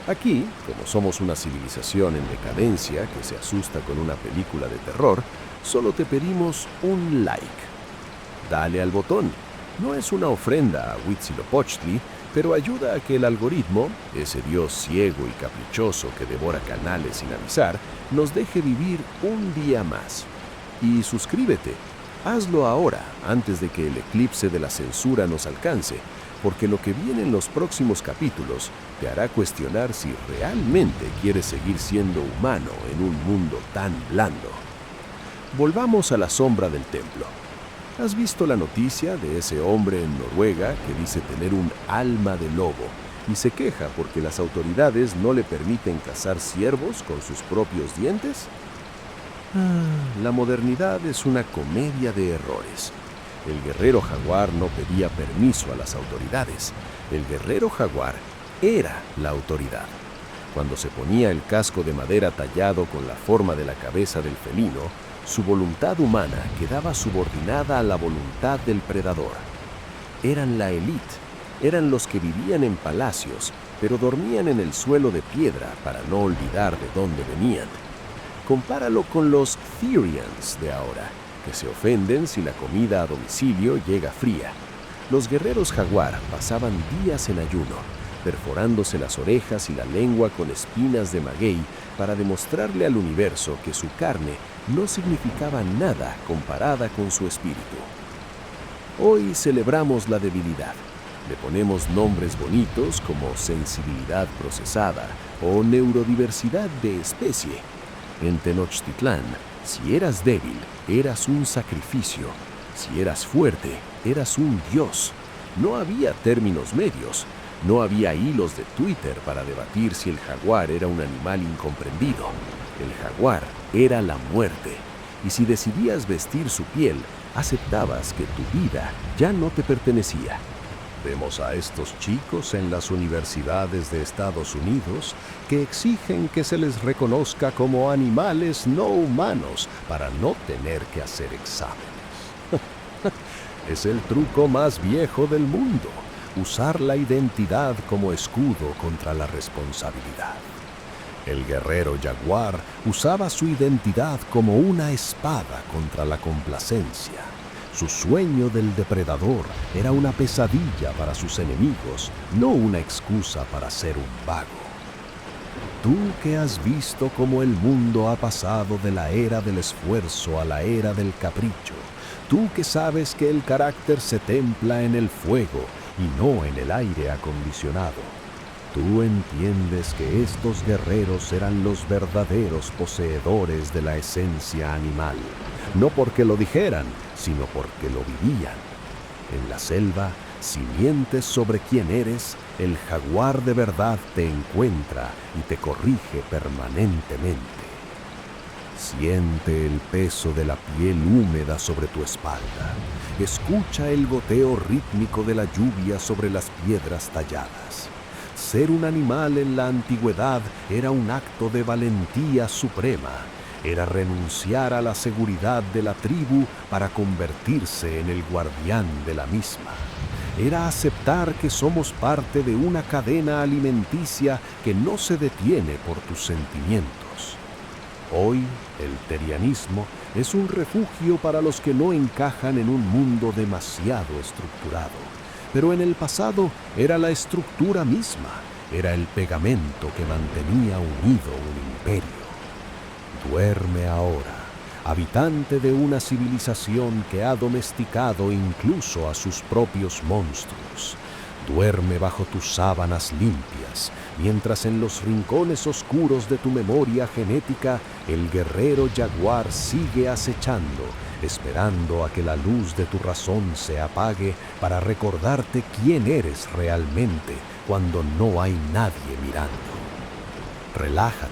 Speaker 3: Aquí, como somos una civilización en decadencia que se asusta con una película de terror, solo te pedimos un like. Dale al botón. No es una ofrenda a Huitzilopochtli, pero ayuda a que el algoritmo, ese dios ciego y caprichoso que devora canales sin avisar, nos deje vivir un día más. Y suscríbete. Hazlo ahora, antes de que el eclipse de la censura nos alcance, porque lo que viene en los próximos capítulos te hará cuestionar si realmente quieres seguir siendo humano en un mundo tan blando. Volvamos a la sombra del templo. ¿Has visto la noticia de ese hombre en Noruega que dice tener un alma de lobo y se queja porque las autoridades no le permiten cazar ciervos con sus propios dientes? La modernidad es una comedia de errores. El guerrero jaguar no pedía permiso a las autoridades. El guerrero jaguar era la autoridad. Cuando se ponía el casco de madera tallado con la forma de la cabeza del felino, su voluntad humana quedaba subordinada a la voluntad del predador. Eran la élite, eran los que vivían en palacios, pero dormían en el suelo de piedra para no olvidar de dónde venían. Compáralo con los Therians de ahora, que se ofenden si la comida a domicilio llega fría. Los guerreros jaguar pasaban días en ayuno, perforándose las orejas y la lengua con espinas de maguey para demostrarle al universo que su carne no significaba nada comparada con su espíritu. Hoy celebramos la debilidad. Le ponemos nombres bonitos como sensibilidad procesada o neurodiversidad de especie. En Tenochtitlán, si eras débil, eras un sacrificio. Si eras fuerte, eras un dios. No había términos medios. No había hilos de Twitter para debatir si el jaguar era un animal incomprendido. El jaguar era la muerte. Y si decidías vestir su piel, aceptabas que tu vida ya no te pertenecía. Vemos a estos chicos en las universidades de Estados Unidos que exigen que se les reconozca como animales no humanos para no tener que hacer exámenes. Es el truco más viejo del mundo, usar la identidad como escudo contra la responsabilidad. El guerrero jaguar usaba su identidad como una espada contra la complacencia. Su sueño del depredador era una pesadilla para sus enemigos, no una excusa para ser un vago. Tú que has visto cómo el mundo ha pasado de la era del esfuerzo a la era del capricho, tú que sabes que el carácter se templa en el fuego y no en el aire acondicionado, tú entiendes que estos guerreros eran los verdaderos poseedores de la esencia animal, no porque lo dijeran, sino porque lo vivían. En la selva, si mientes sobre quién eres, el jaguar de verdad te encuentra y te corrige permanentemente. Siente el peso de la piel húmeda sobre tu espalda. Escucha el goteo rítmico de la lluvia sobre las piedras talladas. Ser un animal en la antigüedad era un acto de valentía suprema. Era renunciar a la seguridad de la tribu para convertirse en el guardián de la misma. Era aceptar que somos parte de una cadena alimenticia que no se detiene por tus sentimientos. Hoy, el terianismo es un refugio para los que no encajan en un mundo demasiado estructurado. Pero en el pasado era la estructura misma, era el pegamento que mantenía unido un imperio. Duerme ahora, habitante de una civilización que ha domesticado incluso a sus propios monstruos. Duerme bajo tus sábanas limpias, mientras en los rincones oscuros de tu memoria genética el guerrero jaguar sigue acechando esperando a que la luz de tu razón se apague para recordarte quién eres realmente cuando no hay nadie mirando. Relájate,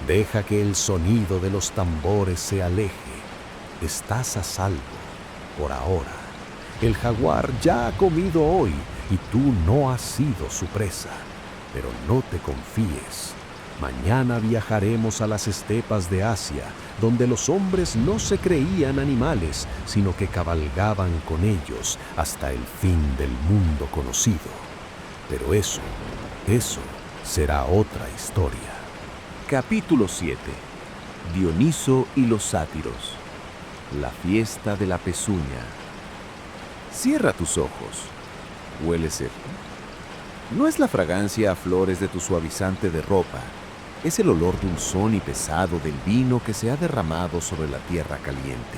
Speaker 3: deja que el sonido de los tambores se aleje. Estás a salvo, por ahora. El jaguar ya ha comido hoy y tú no has sido su presa. Pero no te confíes. Mañana viajaremos a las estepas de Asia, donde los hombres no se creían animales, sino que cabalgaban con ellos hasta el fin del mundo conocido. Pero eso será otra historia.
Speaker 4: Capítulo 7. Dioniso y los sátiros. La fiesta de la pezuña. Cierra tus ojos. ¿Hueles esto? No es la fragancia a flores de tu suavizante de ropa. Es el olor dulzón y pesado del vino que se ha derramado sobre la tierra caliente,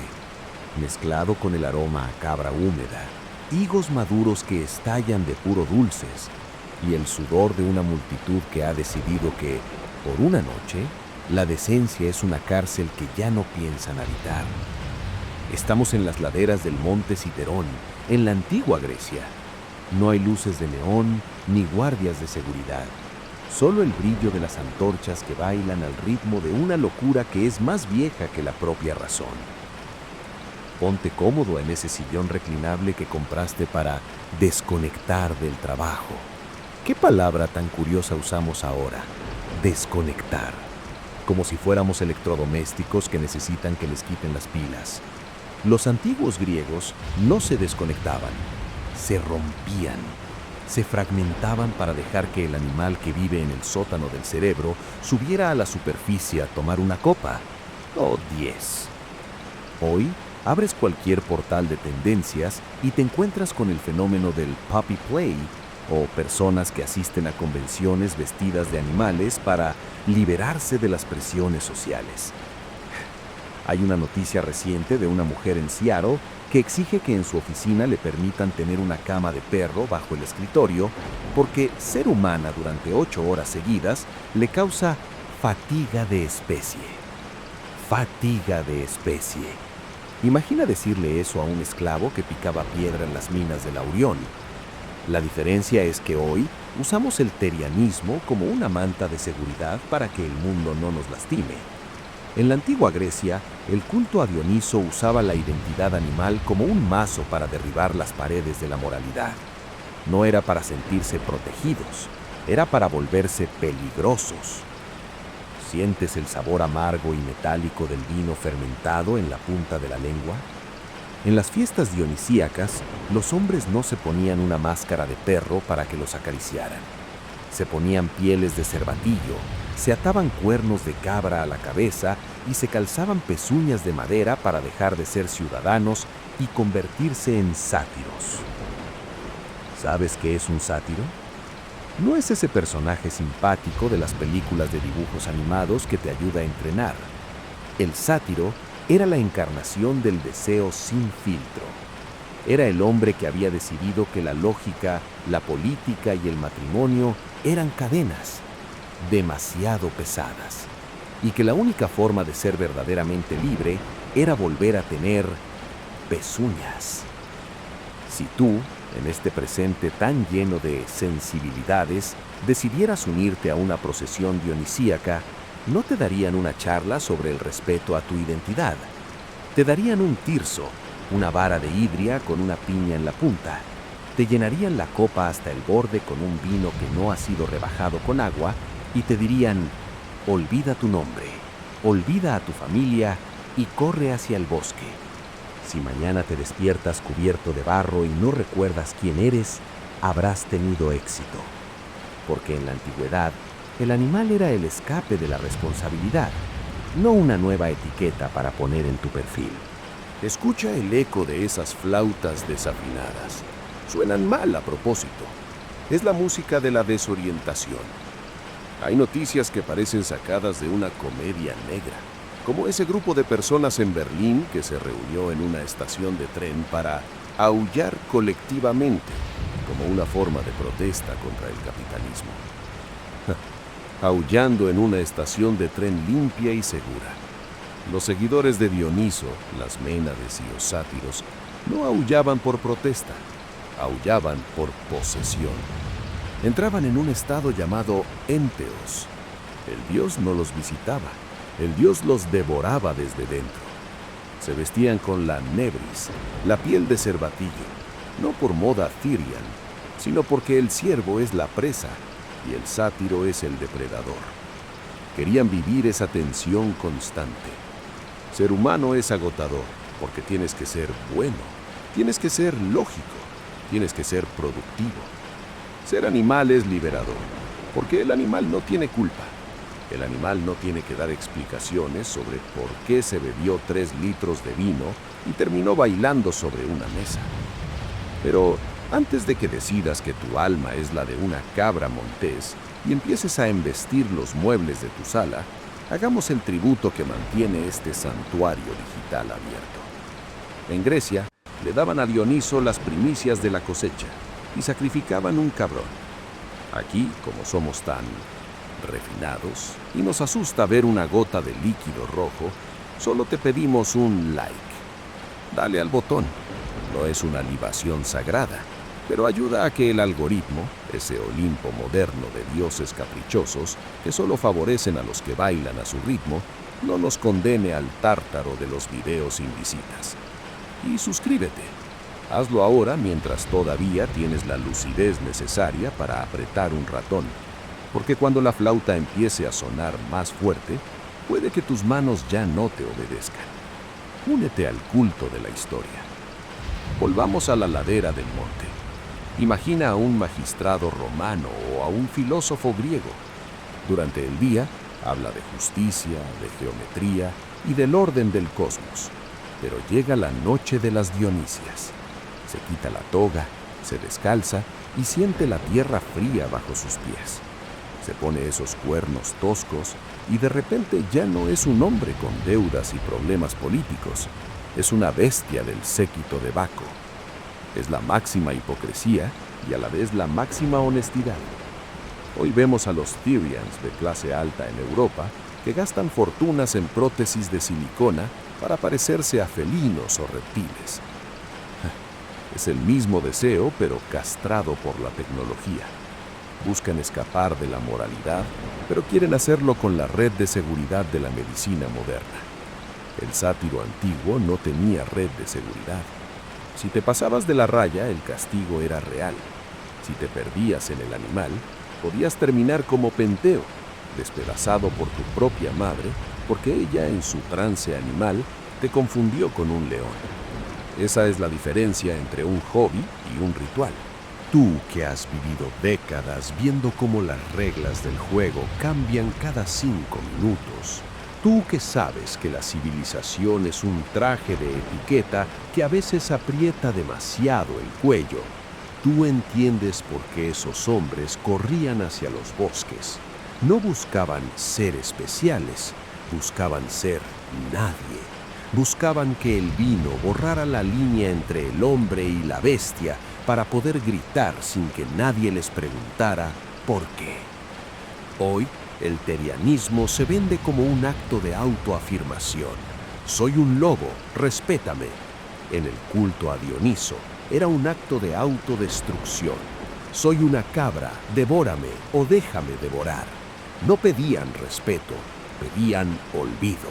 Speaker 4: mezclado con el aroma a cabra húmeda, higos maduros que estallan de puro dulces y el sudor de una multitud que ha decidido que, por una noche, la decencia es una cárcel que ya no piensan habitar. Estamos en las laderas del monte Citerón, en la antigua Grecia. No hay luces de neón ni guardias de seguridad. Solo el brillo de las antorchas que bailan al ritmo de una locura que es más vieja que la propia razón. Ponte cómodo en ese sillón reclinable que compraste para desconectar del trabajo. ¿Qué palabra tan curiosa usamos ahora? Desconectar. Como si fuéramos electrodomésticos que necesitan que les quiten las pilas. Los antiguos griegos no se desconectaban, se rompían. Se fragmentaban para dejar que el animal que vive en el sótano del cerebro subiera a la superficie a tomar una copa o 10. Hoy abres cualquier portal de tendencias y te encuentras con el fenómeno del puppy play o personas que asisten a convenciones vestidas de animales para liberarse de las presiones sociales. Hay una noticia reciente de una mujer en Seattle que exige que en su oficina le permitan tener una cama de perro bajo el escritorio porque ser humana durante 8 horas seguidas le causa fatiga de especie. Fatiga de especie. Imagina decirle eso a un esclavo que picaba piedra en las minas de Laurión. La diferencia es que hoy usamos el terianismo como una manta de seguridad para que el mundo no nos lastime. En la antigua Grecia, el culto a Dioniso usaba la identidad animal como un mazo para derribar las paredes de la moralidad. No era para sentirse protegidos, era para volverse peligrosos. ¿Sientes el sabor amargo y metálico del vino fermentado en la punta de la lengua? En las fiestas dionisíacas, los hombres no se ponían una máscara de perro para que los acariciaran. Se ponían pieles de cervatillo, se ataban cuernos de cabra a la cabeza y se calzaban pezuñas de madera para dejar de ser ciudadanos y convertirse en sátiros. ¿Sabes qué es un sátiro? No es ese personaje simpático de las películas de dibujos animados que te ayuda a entrenar. El sátiro era la encarnación del deseo sin filtro. Era el hombre que había decidido que la lógica, la política y el matrimonio eran cadenas demasiado pesadas, y que la única forma de ser verdaderamente libre era volver a tener pezuñas. Si tú, en este presente tan lleno de sensibilidades, decidieras unirte a una procesión dionisíaca, no te darían una charla sobre el respeto a tu identidad. Te darían un tirso, una vara de hidria con una piña en la punta. Te llenarían la copa hasta el borde con un vino que no ha sido rebajado con agua y te dirían: olvida tu nombre, olvida a tu familia y corre hacia el bosque. Si mañana te despiertas cubierto de barro y no recuerdas quién eres, habrás tenido éxito. Porque en la antigüedad, el animal era el escape de la responsabilidad, no una nueva etiqueta para poner en tu perfil.
Speaker 1: Escucha el eco de esas flautas desafinadas. Suenan mal a propósito. Es la música de la desorientación. Hay noticias que parecen sacadas de una comedia negra, como ese grupo de personas en Berlín que se reunió en una estación de tren para aullar colectivamente, como una forma de protesta contra el capitalismo. Aullando en una estación de tren limpia y segura.
Speaker 3: Los seguidores de Dioniso, las Ménades y los sátiros, no aullaban por protesta, aullaban por posesión. Entraban en un estado llamado énteos. El dios no los visitaba, el dios los devoraba desde dentro. Se vestían con la nebris, la piel de cervatillo, no por moda thirian, sino porque el ciervo es la presa y el sátiro es el depredador. Querían vivir esa tensión constante. Ser humano es agotador porque tienes que ser bueno, tienes que ser lógico, tienes que ser productivo. Ser animal es liberador, porque el animal no tiene culpa. El animal no tiene que dar explicaciones sobre por qué se bebió 3 litros de vino y terminó bailando sobre una mesa. Pero antes de que decidas que tu alma es la de una cabra montés y empieces a embestir los muebles de tu sala, hagamos el tributo que mantiene este santuario digital abierto. En Grecia, le daban a Dioniso las primicias de la cosecha y sacrificaban un cabrón. Aquí, como somos tan refinados y nos asusta ver una gota de líquido rojo, solo te pedimos un like. Dale al botón. No es una libación sagrada, pero ayuda a que el algoritmo, ese Olimpo moderno de dioses caprichosos que solo favorecen a los que bailan a su ritmo, no nos condene al tártaro de los videos sin visitas. Y suscríbete. Hazlo ahora mientras todavía tienes la lucidez necesaria para apretar un ratón, porque cuando la flauta empiece a sonar más fuerte, puede que tus manos ya no te obedezcan. Únete al culto de la historia. Volvamos a la ladera del monte. Imagina a un magistrado romano o a un filósofo griego. Durante el día habla de justicia, de geometría y del orden del cosmos. Pero llega la noche de las Dionisias. Se quita la toga, se descalza y siente la tierra fría bajo sus pies. Se pone esos cuernos toscos y de repente ya no es un hombre con deudas y problemas políticos. Es una bestia del séquito de Baco. Es la máxima hipocresía y a la vez la máxima honestidad. Hoy vemos a los Therians de clase alta en Europa que gastan fortunas en prótesis de silicona para parecerse a felinos o reptiles. Es el mismo deseo, pero castrado por la tecnología. Buscan escapar de la moralidad, pero quieren hacerlo con la red de seguridad de la medicina moderna. El sátiro antiguo no tenía red de seguridad. Si te pasabas de la raya, el castigo era real. Si te perdías en el animal, podías terminar como Penteo, despedazado por tu propia madre, porque ella, en su trance animal, te confundió con un león. Esa es la diferencia entre un hobby y un ritual.
Speaker 2: Tú que has vivido décadas viendo cómo las reglas del juego cambian cada 5 minutos. Tú que sabes que la civilización es un traje de etiqueta que a veces aprieta demasiado el cuello. Tú entiendes por qué esos hombres corrían hacia los bosques. No buscaban ser especiales, buscaban ser nadie. Buscaban que el vino borrara la línea entre el hombre y la bestia para poder gritar sin que nadie les preguntara por qué. Hoy, el terianismo se vende como un acto de autoafirmación. Soy un lobo, respétame. En el culto a Dioniso, era un acto de autodestrucción. Soy una cabra, devórame o déjame devorar. No pedían respeto, pedían olvido.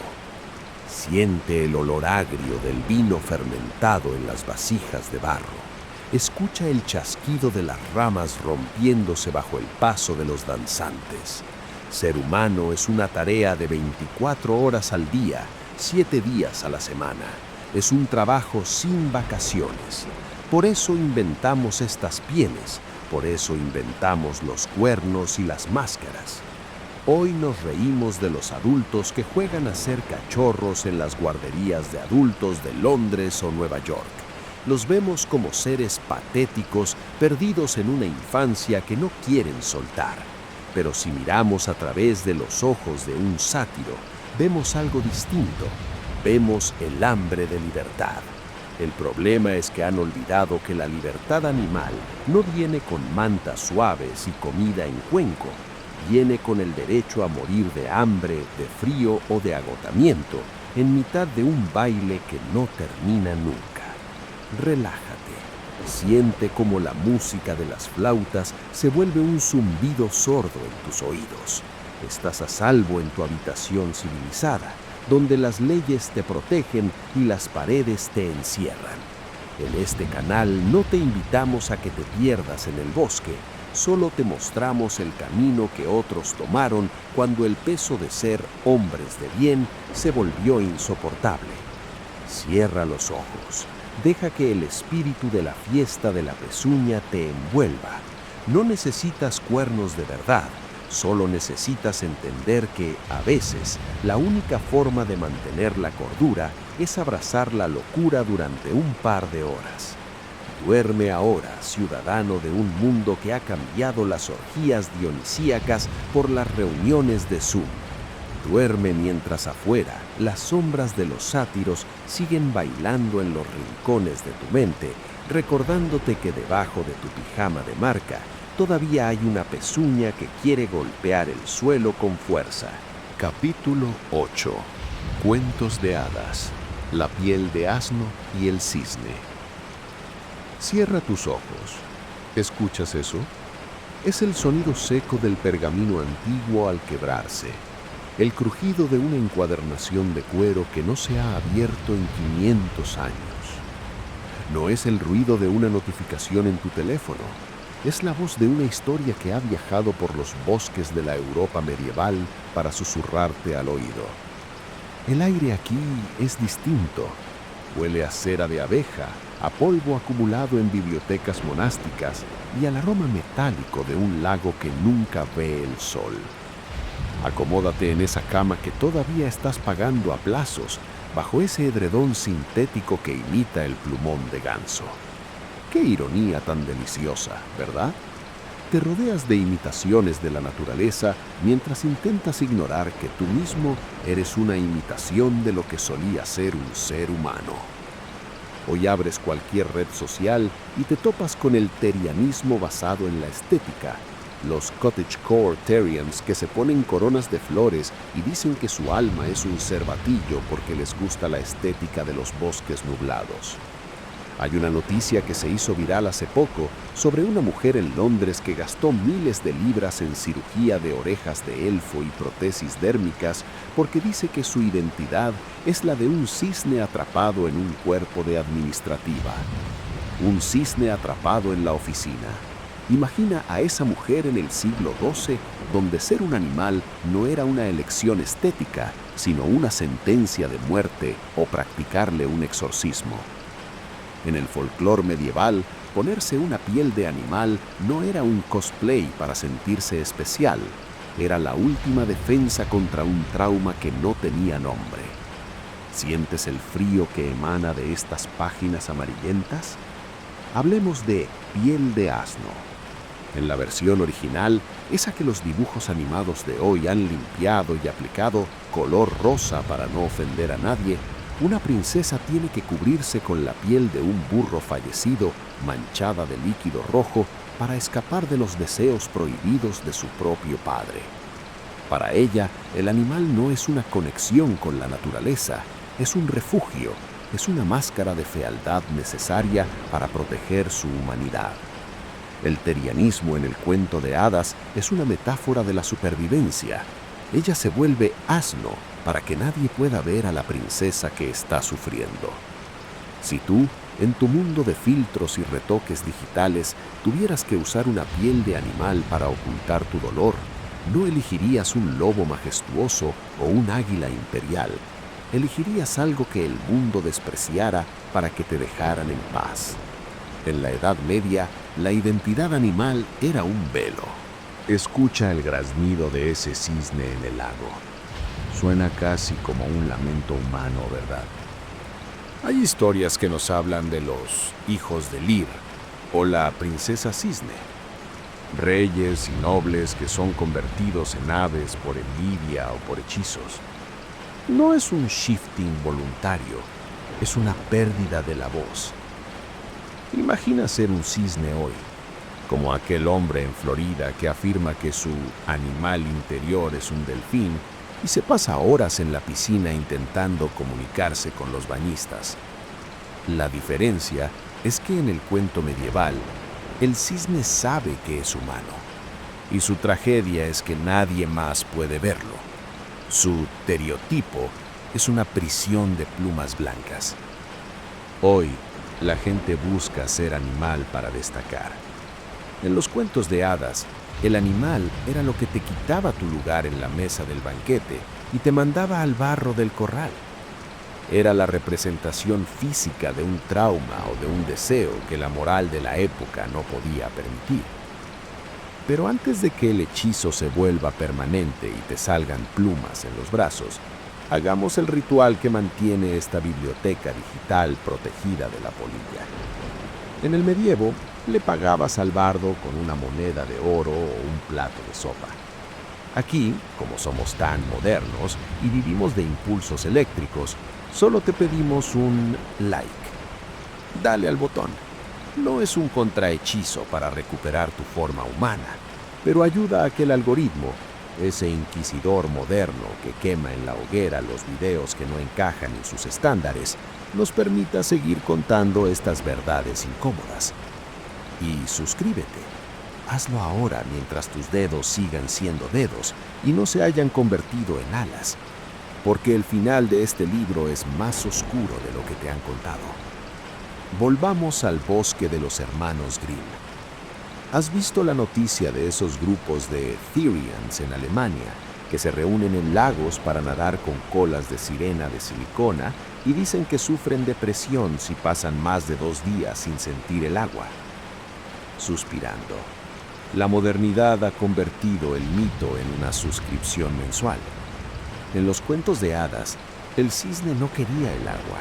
Speaker 2: Siente el olor agrio del vino fermentado en las vasijas de barro. Escucha el chasquido de las ramas rompiéndose bajo el paso de los danzantes. Ser humano es una tarea de 24 horas al día, 7 días a la semana. Es un trabajo sin vacaciones. Por eso inventamos estas pieles, por eso inventamos los cuernos y las máscaras. Hoy nos reímos de los adultos que juegan a ser cachorros en las guarderías de adultos de Londres o Nueva York. Los vemos como seres patéticos perdidos en una infancia que no quieren soltar. Pero si miramos a través de los ojos de un sátiro, vemos algo distinto. Vemos el hambre de libertad. El problema es que han olvidado que la libertad animal no viene con mantas suaves y comida en cuenco. Viene con el derecho a morir de hambre, de frío o de agotamiento,
Speaker 3: en mitad de un baile que no termina nunca. Relájate, siente cómo la música de las flautas se vuelve un zumbido sordo en tus oídos. Estás a salvo en tu habitación civilizada, donde las leyes te protegen y las paredes te encierran. En este canal no te invitamos a que te pierdas en el bosque, solo te mostramos el camino que otros tomaron cuando el peso de ser hombres de bien se volvió insoportable. Cierra los ojos, deja que el espíritu de la fiesta de la pezuña te envuelva. No necesitas cuernos de verdad, solo necesitas entender que, a veces, la única forma de mantener la cordura es abrazar la locura durante un par de horas. Duerme ahora, ciudadano de un mundo que ha cambiado las orgías dionisíacas por las reuniones de Zoom. Duerme mientras afuera las sombras de los sátiros siguen bailando en los rincones de tu mente, recordándote que debajo de tu pijama de marca todavía hay una pezuña que quiere golpear el suelo con fuerza.
Speaker 2: Capítulo 8. Cuentos de hadas. La piel de asno y el cisne. Cierra tus ojos. ¿Escuchas eso? Es el sonido seco del pergamino antiguo al quebrarse, el crujido de una encuadernación de cuero que no se ha abierto en 500 años. No es el ruido de una notificación en tu teléfono, es la voz de una historia que ha viajado por los bosques de la Europa medieval para susurrarte al oído. El aire aquí es distinto. Huele a cera de abeja, a polvo acumulado en bibliotecas monásticas y al aroma metálico de un lago que nunca ve el sol. Acomódate en esa cama que todavía estás pagando a plazos, bajo ese edredón sintético que imita el plumón de ganso. Qué ironía tan deliciosa, ¿verdad? Te rodeas de imitaciones de la naturaleza mientras intentas ignorar que tú mismo eres una imitación de lo que solía ser un ser humano. Hoy abres cualquier red social y te topas con el terianismo basado en la estética. Los cottagecore Terrians que se ponen coronas de flores y dicen que su alma es un cervatillo porque les gusta la estética de los bosques nublados. Hay una noticia que se hizo viral hace poco sobre una mujer en Londres que gastó miles de libras en cirugía de orejas de elfo y prótesis dérmicas porque dice que su identidad es la de un cisne atrapado en un cuerpo de administrativa. Un cisne atrapado en la oficina. Imagina a esa mujer en el siglo XII, donde ser un animal no era una elección estética, sino una sentencia de muerte o practicarle un exorcismo. En el folclore medieval, ponerse una piel de animal no era un cosplay para sentirse especial, era la última defensa contra un trauma que no tenía nombre. ¿Sientes el frío que emana de estas páginas amarillentas? Hablemos de piel de asno. En la versión original, esa que los dibujos animados de hoy han limpiado y aplicado color rosa para no ofender a nadie, una princesa tiene que cubrirse con la piel de un burro fallecido manchada de líquido rojo para escapar de los deseos prohibidos de su propio padre. Para ella, el animal no es una conexión con la naturaleza, es un refugio, es una máscara de fealdad necesaria para proteger su humanidad. El terianismo en el cuento de hadas es una metáfora de la supervivencia. Ella se vuelve asno para que nadie pueda ver a la princesa que está sufriendo. Si tú, en tu mundo de filtros y retoques digitales, tuvieras que usar una piel de animal para ocultar tu dolor, no elegirías un lobo majestuoso o un águila imperial. Elegirías algo que el mundo despreciara para que te dejaran en paz. En la Edad Media, la identidad animal era un velo. Escucha el graznido de ese cisne en el lago. Suena casi como un lamento humano, ¿verdad? Hay historias que nos hablan de los hijos de Lir o la princesa cisne. Reyes y nobles que son convertidos en aves por envidia o por hechizos. No es un shifting voluntario, es una pérdida de la voz. Imagina ser un cisne hoy, como aquel hombre en Florida que afirma que su animal interior es un delfín
Speaker 3: y se pasa horas en la piscina intentando comunicarse con los bañistas. La diferencia es que en el cuento medieval, el cisne sabe que es humano, y su tragedia es que nadie más puede verlo. Su estereotipo es una prisión de plumas blancas. Hoy, la gente busca ser animal para destacar. En los cuentos de hadas, el animal era lo que te quitaba tu lugar en la mesa del banquete y te mandaba al barro del corral. Era la representación física de un trauma o de un deseo que la moral de la época no podía permitir. Pero antes de que el hechizo se vuelva permanente y te salgan plumas en los brazos, hagamos el ritual que mantiene esta biblioteca digital protegida de la polilla. En el medievo, le pagabas al bardo con una moneda de oro o un plato de sopa. Aquí, como somos tan modernos y vivimos de impulsos eléctricos, solo te pedimos un like. Dale al botón. No es un contrahechizo para recuperar tu forma humana, pero ayuda a que el algoritmo, ese inquisidor moderno que quema en la hoguera los videos que no encajan en sus estándares, nos permita seguir contando estas verdades incómodas. Y suscríbete. Hazlo ahora mientras tus dedos sigan siendo dedos y no se hayan convertido en alas, porque el final de este libro es más oscuro de lo que te han contado. Volvamos al bosque de los hermanos Grimm. ¿Has visto la noticia de esos grupos de Therians en Alemania que se reúnen en lagos para nadar con colas de sirena de silicona y dicen que sufren depresión si pasan más de 2 días sin sentir el agua? Suspirando. La modernidad ha convertido el mito en una suscripción mensual. En los cuentos de hadas, el cisne no quería el agua.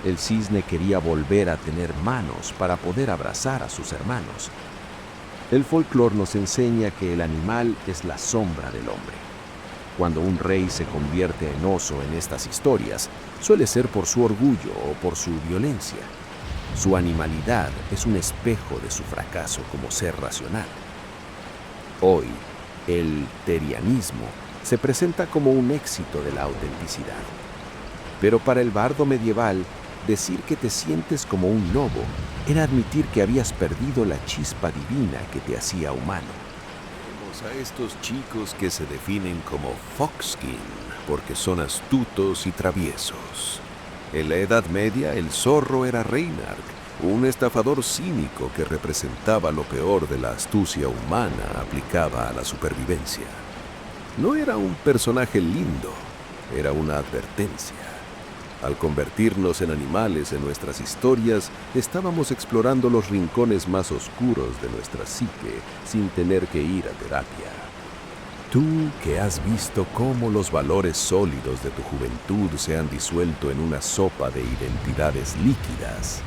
Speaker 3: El cisne quería volver a tener manos para poder abrazar a sus hermanos. El folclore nos enseña que el animal es la sombra del hombre. Cuando un rey se convierte en oso en estas historias, suele ser por su orgullo o por su violencia. Su animalidad es un espejo de su fracaso como ser racional. Hoy, el terianismo se presenta como un éxito de la autenticidad. Pero para el bardo medieval, decir que te sientes como un lobo era admitir que habías perdido la chispa divina que te hacía humano.
Speaker 1: Vemos a estos chicos que se definen como Foxkin porque son astutos y traviesos. En la Edad Media, el zorro era Reynard, un estafador cínico que representaba lo peor de la astucia humana aplicada a la supervivencia. No era un personaje lindo, era una advertencia. Al convertirnos en animales en nuestras historias, estábamos explorando los rincones más oscuros de nuestra psique sin tener que ir a terapia. Tú que has visto cómo los valores sólidos de tu juventud se han disuelto en una sopa de identidades líquidas,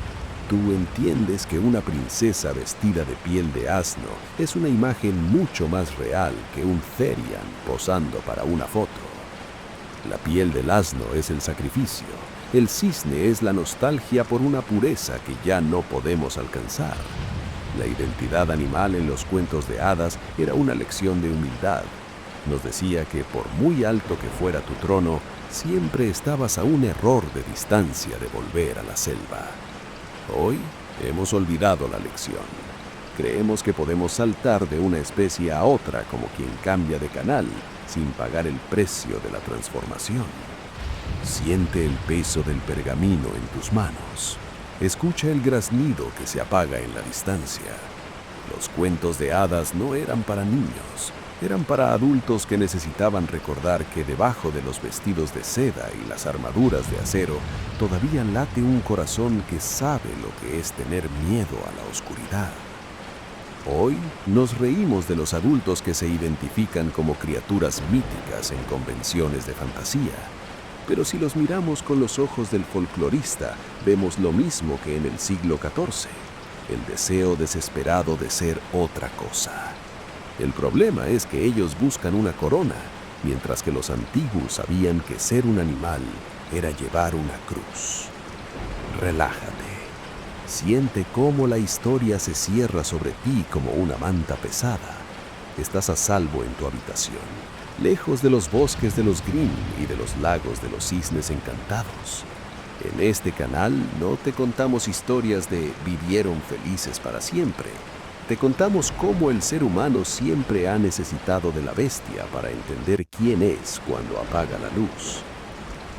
Speaker 1: tú entiendes que una princesa vestida de piel de asno es una imagen mucho más real que un Therian posando para una foto. La piel del asno es el sacrificio, el cisne es la nostalgia por una pureza que ya no podemos alcanzar. La identidad animal en los cuentos de hadas era una lección de humildad. Nos decía que por muy alto que fuera tu trono, siempre estabas a un error de distancia de volver a la selva. Hoy hemos olvidado la lección. Creemos que podemos saltar de una especie a otra como quien cambia de canal, sin pagar el precio de la transformación. Siente el peso del pergamino en tus manos. Escucha el graznido que se apaga en la distancia. Los cuentos de hadas no eran para niños, eran para adultos que necesitaban recordar que debajo de los vestidos de seda y las armaduras de acero todavía late un corazón que sabe lo que es tener miedo a la oscuridad. Hoy nos reímos de los adultos que se identifican como criaturas míticas en convenciones de fantasía. Pero si los miramos con los ojos del folclorista, vemos lo mismo que en el siglo XIV, el deseo desesperado de ser otra cosa. El problema es que ellos buscan una corona, mientras que los antiguos sabían que ser un animal era llevar una cruz. Relájate. Siente cómo la historia se cierra sobre ti como una manta pesada. Estás a salvo en tu habitación.
Speaker 3: lejos de los bosques de los Grimm y de los lagos de los cisnes encantados. En este canal no te contamos historias de vivieron felices para siempre. Te contamos cómo el ser humano siempre ha necesitado de la bestia para entender quién es cuando apaga la luz.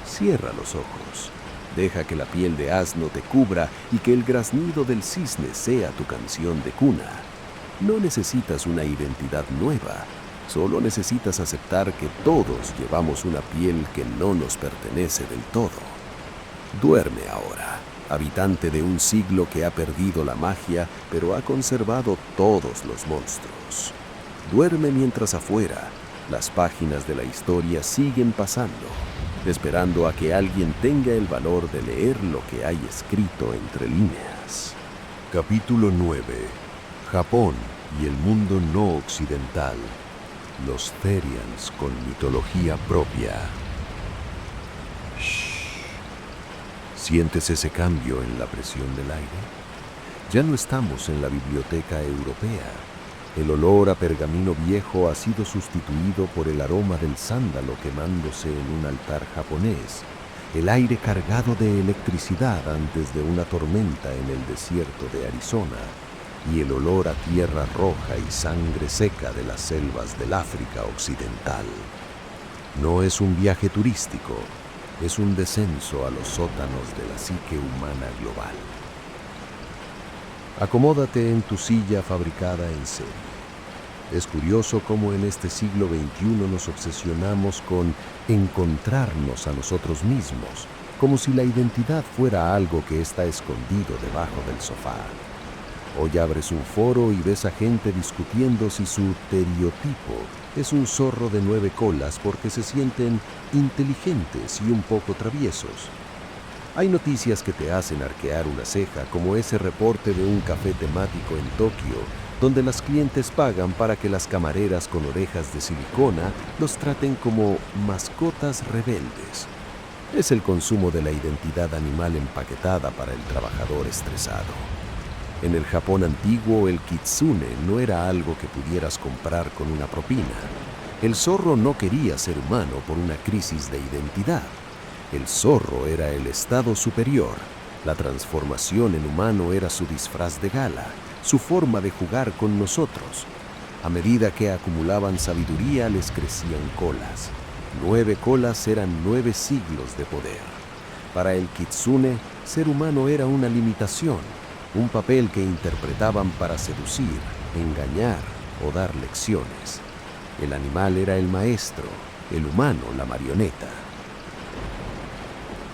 Speaker 3: Cierra los ojos, deja que la piel de asno te cubra y que el graznido del cisne sea tu canción de cuna. No necesitas una identidad nueva, solo necesitas aceptar que todos llevamos una piel que no nos pertenece del todo. Duerme ahora, habitante de un siglo que ha perdido la magia, pero ha conservado todos los monstruos. Duerme mientras afuera, las páginas de la historia siguen pasando, esperando a que alguien tenga el valor de leer lo que hay escrito entre líneas.
Speaker 2: Capítulo 9. Japón y el mundo no occidental. Los Therians con mitología propia. Shh. ¿Sientes ese cambio en la presión del aire? Ya no estamos en la biblioteca europea. El olor a pergamino viejo ha sido sustituido por el aroma del sándalo quemándose en un altar japonés, el aire cargado de electricidad antes de una tormenta en el desierto de Arizona, y el olor a tierra roja y sangre seca de las selvas del África Occidental. No es un viaje turístico, es un descenso a los sótanos de la psique humana global. Acomódate en tu silla fabricada en serie. Es curioso cómo en este siglo XXI nos obsesionamos con encontrarnos a nosotros mismos, como si la identidad fuera algo que está escondido debajo del sofá. Hoy abres un foro y ves a gente discutiendo si su stereotipo es un zorro de 9 colas porque se sienten inteligentes y un poco traviesos. Hay noticias que te hacen arquear una ceja, como ese reporte de un café temático en Tokio, donde las clientes pagan para que las camareras con orejas de silicona los traten como mascotas rebeldes. Es el consumo de la identidad animal empaquetada para el trabajador estresado. En el Japón antiguo, el kitsune no era algo que pudieras comprar con una propina. El zorro no quería ser humano por una crisis de identidad. El zorro era el estado superior. La transformación en humano era su disfraz de gala, su forma de jugar con nosotros. A medida que acumulaban sabiduría, les crecían colas. 9 colas eran 9 siglos de poder. Para el kitsune, ser humano era una limitación, un papel que interpretaban para seducir, engañar o dar lecciones. El animal era el maestro, el humano la marioneta.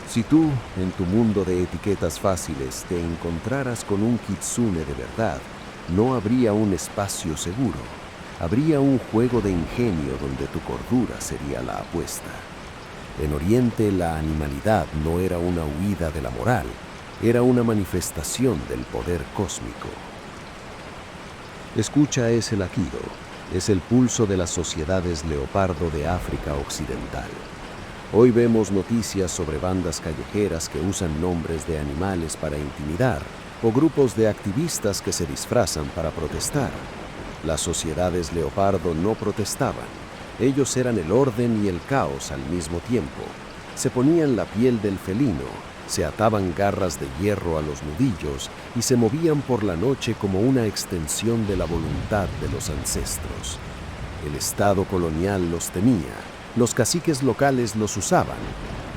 Speaker 2: Si tú, en tu mundo de etiquetas fáciles, te encontraras con un kitsune de verdad, no habría un espacio seguro. Habría un juego de ingenio donde tu cordura sería la apuesta. En Oriente, la animalidad no era una huida de la moral, era una manifestación del poder cósmico. Escucha ese latido, es el pulso de las sociedades leopardo de África Occidental. Hoy vemos noticias sobre bandas callejeras que usan nombres de animales para intimidar, o grupos de activistas que se disfrazan para protestar. Las sociedades leopardo no protestaban, ellos eran el orden y el caos al mismo tiempo. Se ponían la piel del felino, se ataban garras de hierro a los nudillos y se movían por la noche como una extensión de la voluntad de los ancestros. El Estado colonial los temía, los caciques locales los usaban.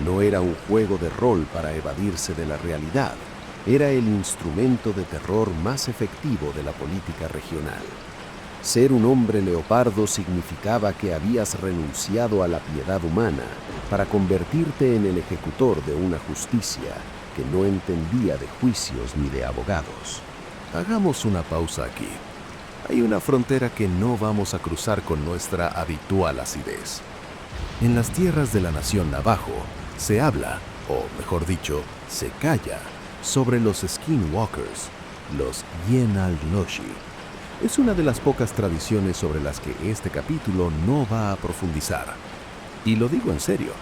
Speaker 2: No era un juego de rol para evadirse de la realidad, era el instrumento de terror más efectivo de la política regional. Ser un hombre leopardo significaba que habías renunciado a la piedad humana para convertirte en el ejecutor de una justicia que no entendía de juicios ni de abogados. Hagamos una pausa aquí. Hay una frontera que no vamos a cruzar con nuestra habitual acidez. En las tierras de la nación navajo se habla, o mejor dicho, se calla, sobre los skinwalkers, los Yenal-Loshi. Es una de las pocas tradiciones sobre las que este capítulo no va a profundizar. Y lo digo en serio,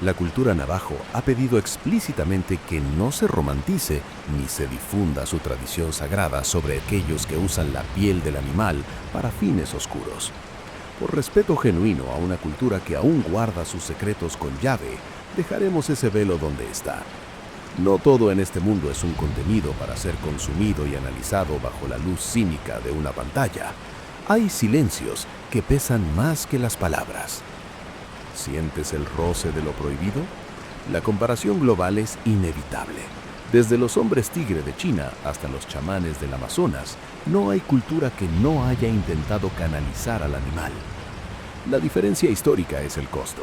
Speaker 2: la cultura navajo ha pedido explícitamente que no se romantice ni se difunda su tradición sagrada sobre aquellos que usan la piel del animal para fines oscuros.
Speaker 3: Por respeto genuino a una cultura que aún guarda sus secretos con llave, dejaremos ese velo donde está. No todo en este mundo es un contenido para ser consumido y analizado bajo la luz cínica de una pantalla. Hay silencios que pesan más que las palabras. ¿Sientes el roce de lo prohibido? La comparación global es inevitable. Desde los hombres tigre de China hasta los chamanes del Amazonas, no hay cultura que no haya intentado canalizar al animal. La diferencia histórica es el costo.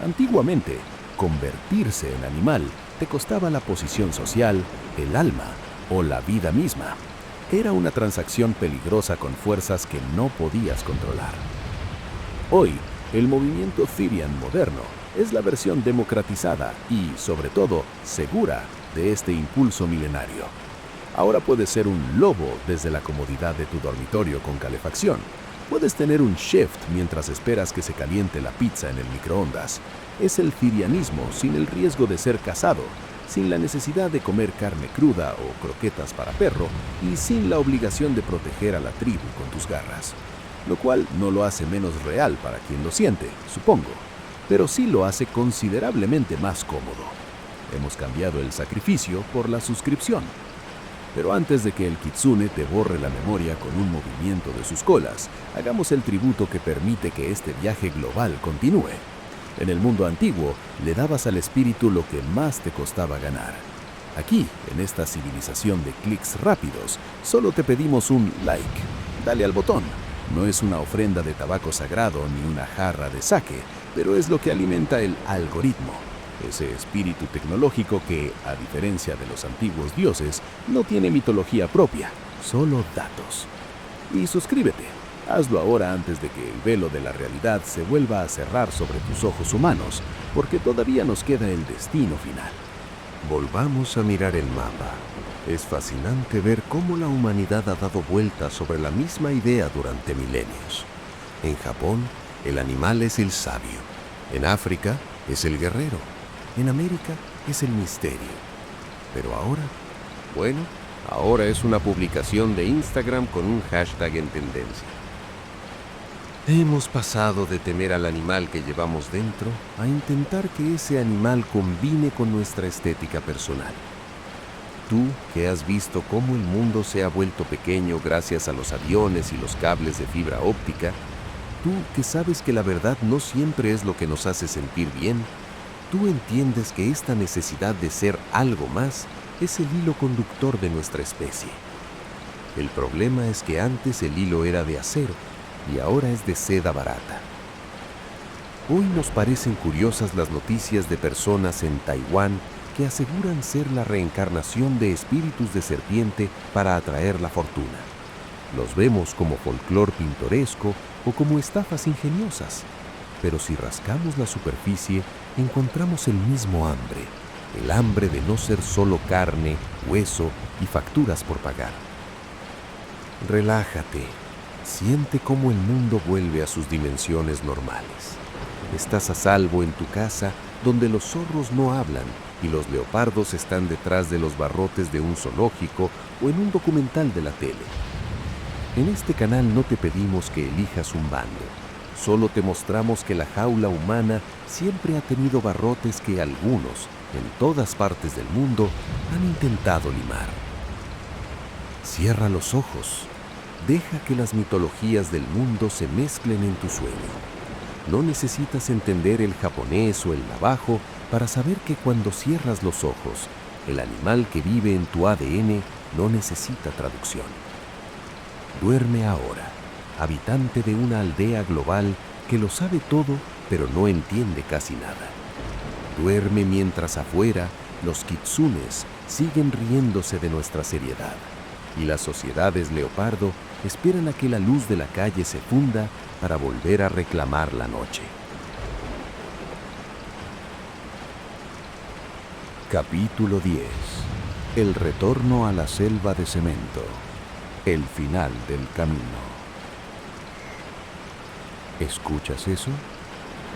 Speaker 3: Antiguamente, convertirse en animal te costaba la posición social, el alma o la vida misma. Era una transacción peligrosa con fuerzas que no podías controlar. Hoy, el movimiento Therian moderno es la versión democratizada y, sobre todo, segura de este impulso milenario. Ahora puedes ser un lobo desde la comodidad de tu dormitorio con calefacción. Puedes tener un shift mientras esperas que se caliente la pizza en el microondas. Es el therianismo sin el riesgo de ser cazado, sin la necesidad de comer carne cruda o croquetas para perro y sin la obligación de proteger a la tribu con tus garras. Lo cual no lo hace menos real para quien lo siente, supongo, pero sí lo hace considerablemente más cómodo. Hemos cambiado el sacrificio por la suscripción. Pero antes de que el kitsune te borre la memoria con un movimiento de sus colas, hagamos el tributo que permite que este viaje global continúe. En el mundo antiguo, le dabas al espíritu lo que más te costaba ganar. Aquí, en esta civilización de clics rápidos, solo te pedimos un like. Dale al botón. No es una ofrenda de tabaco sagrado ni una jarra de sake, pero es lo que alimenta el algoritmo. Ese espíritu tecnológico que, a diferencia de los antiguos dioses, no tiene mitología propia, solo datos. Y suscríbete. Hazlo ahora antes de que el velo de la realidad se vuelva a cerrar sobre tus ojos humanos, porque todavía nos queda el destino final.
Speaker 1: Volvamos a mirar el mapa. Es fascinante ver cómo la humanidad ha dado vueltas sobre la misma idea durante milenios. En Japón, el animal es el sabio. En África, es el guerrero. En América, es el misterio. Pero ahora, bueno, ahora es una publicación de Instagram con un hashtag en tendencia. Hemos pasado de temer al animal que llevamos dentro a intentar que ese animal combine con nuestra estética personal. Tú, que has visto cómo el mundo se ha vuelto pequeño gracias a los aviones y los cables de fibra óptica, tú, que sabes que la verdad no siempre es lo que nos hace sentir bien, tú entiendes que esta necesidad de ser algo más es el hilo conductor de nuestra especie. El problema es que antes el hilo era de acero y ahora es de seda barata. Hoy nos parecen curiosas las noticias de personas en Taiwán que aseguran ser la reencarnación de espíritus de serpiente para atraer la fortuna. Los vemos como folclore pintoresco o como estafas ingeniosas, pero si rascamos la superficie, encontramos el mismo hambre, el hambre de no ser solo carne, hueso y facturas por pagar. Relájate, siente cómo el mundo vuelve a sus dimensiones normales. Estás a salvo en tu casa, donde los zorros no hablan y los leopardos están detrás de los barrotes de un zoológico o en un documental de la tele. En este canal no te pedimos que elijas un bando, solo te mostramos que la jaula humana siempre ha tenido barrotes que algunos, en todas partes del mundo, han intentado limar. Cierra los ojos, deja que las mitologías del mundo se mezclen en tu sueño. No necesitas entender el japonés o el navajo para saber que cuando cierras los ojos, el animal que vive en tu ADN no necesita traducción. Duerme ahora, habitante de una aldea global que lo sabe todo, pero no entiende casi nada. Duerme mientras afuera los kitsunes siguen riéndose de nuestra seriedad y las sociedades leopardo esperan a que la luz de la calle se funda para volver a reclamar la noche.
Speaker 3: Capítulo 10. El retorno a la selva de cemento. El final del camino. ¿Escuchas eso?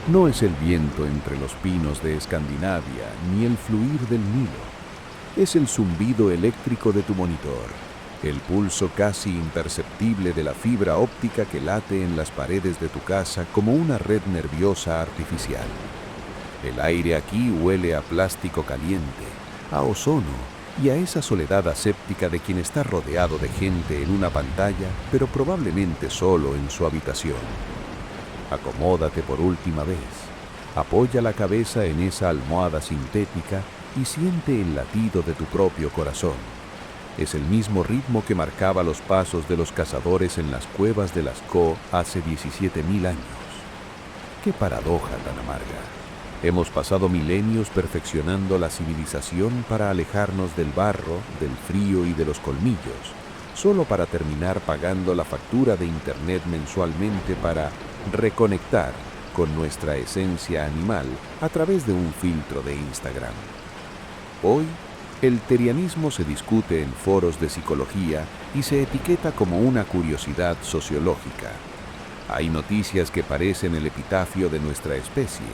Speaker 3: No es el viento entre los pinos de Escandinavia ni el fluir del Nilo. Es el zumbido eléctrico de tu monitor. el pulso casi imperceptible de la fibra óptica que late en las paredes de tu casa como una red nerviosa artificial. El aire aquí huele a plástico caliente, a ozono y a esa soledad aséptica de quien está rodeado de gente en una pantalla, pero probablemente solo en su habitación. Acomódate por última vez, apoya la cabeza en esa almohada sintética y siente el latido de tu propio corazón. Es el mismo ritmo que marcaba los pasos de los cazadores en las cuevas de Lascaux hace 17.000 años. ¡Qué paradoja tan amarga! Hemos pasado milenios perfeccionando la civilización para alejarnos del barro, del frío y de los colmillos, solo para terminar pagando la factura de Internet mensualmente para reconectar con nuestra esencia animal a través de un filtro de Instagram. Hoy, el terianismo se discute en foros de psicología y se etiqueta como una curiosidad sociológica. Hay noticias que parecen el epitafio de nuestra especie,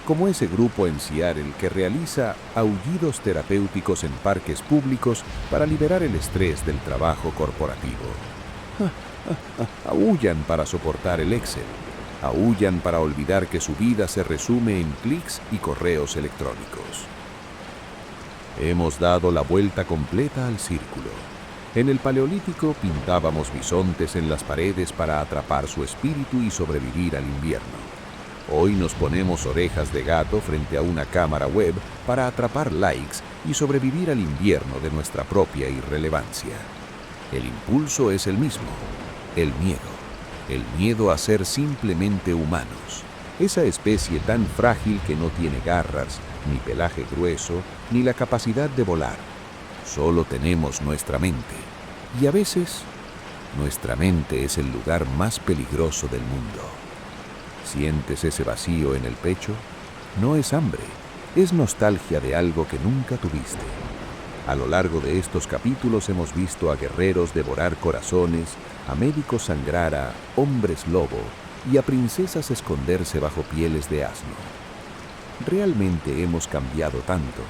Speaker 3: como ese grupo en Seattle que realiza aullidos terapéuticos en parques públicos para liberar el estrés del trabajo corporativo. Aúllan para soportar el Excel, aúllan para olvidar que su vida se resume en clics y correos electrónicos. Hemos dado la vuelta completa al círculo. En el Paleolítico pintábamos bisontes en las paredes para atrapar su espíritu y sobrevivir al invierno. Hoy nos ponemos orejas de gato frente a una cámara web para atrapar likes y sobrevivir al invierno de nuestra propia irrelevancia. El impulso es el mismo, el miedo a ser simplemente humanos, esa especie tan frágil que no tiene garras, ni pelaje grueso, ni la capacidad de volar. Solo tenemos nuestra mente, y a veces nuestra mente es el lugar más peligroso del mundo. ¿Sientes ese vacío en el pecho? No es hambre, es nostalgia de algo que nunca tuviste. A lo largo de estos capítulos hemos visto a guerreros devorar corazones, a médicos sangrar a hombres lobo y a princesas esconderse bajo pieles de asno. Realmente hemos cambiado tanto.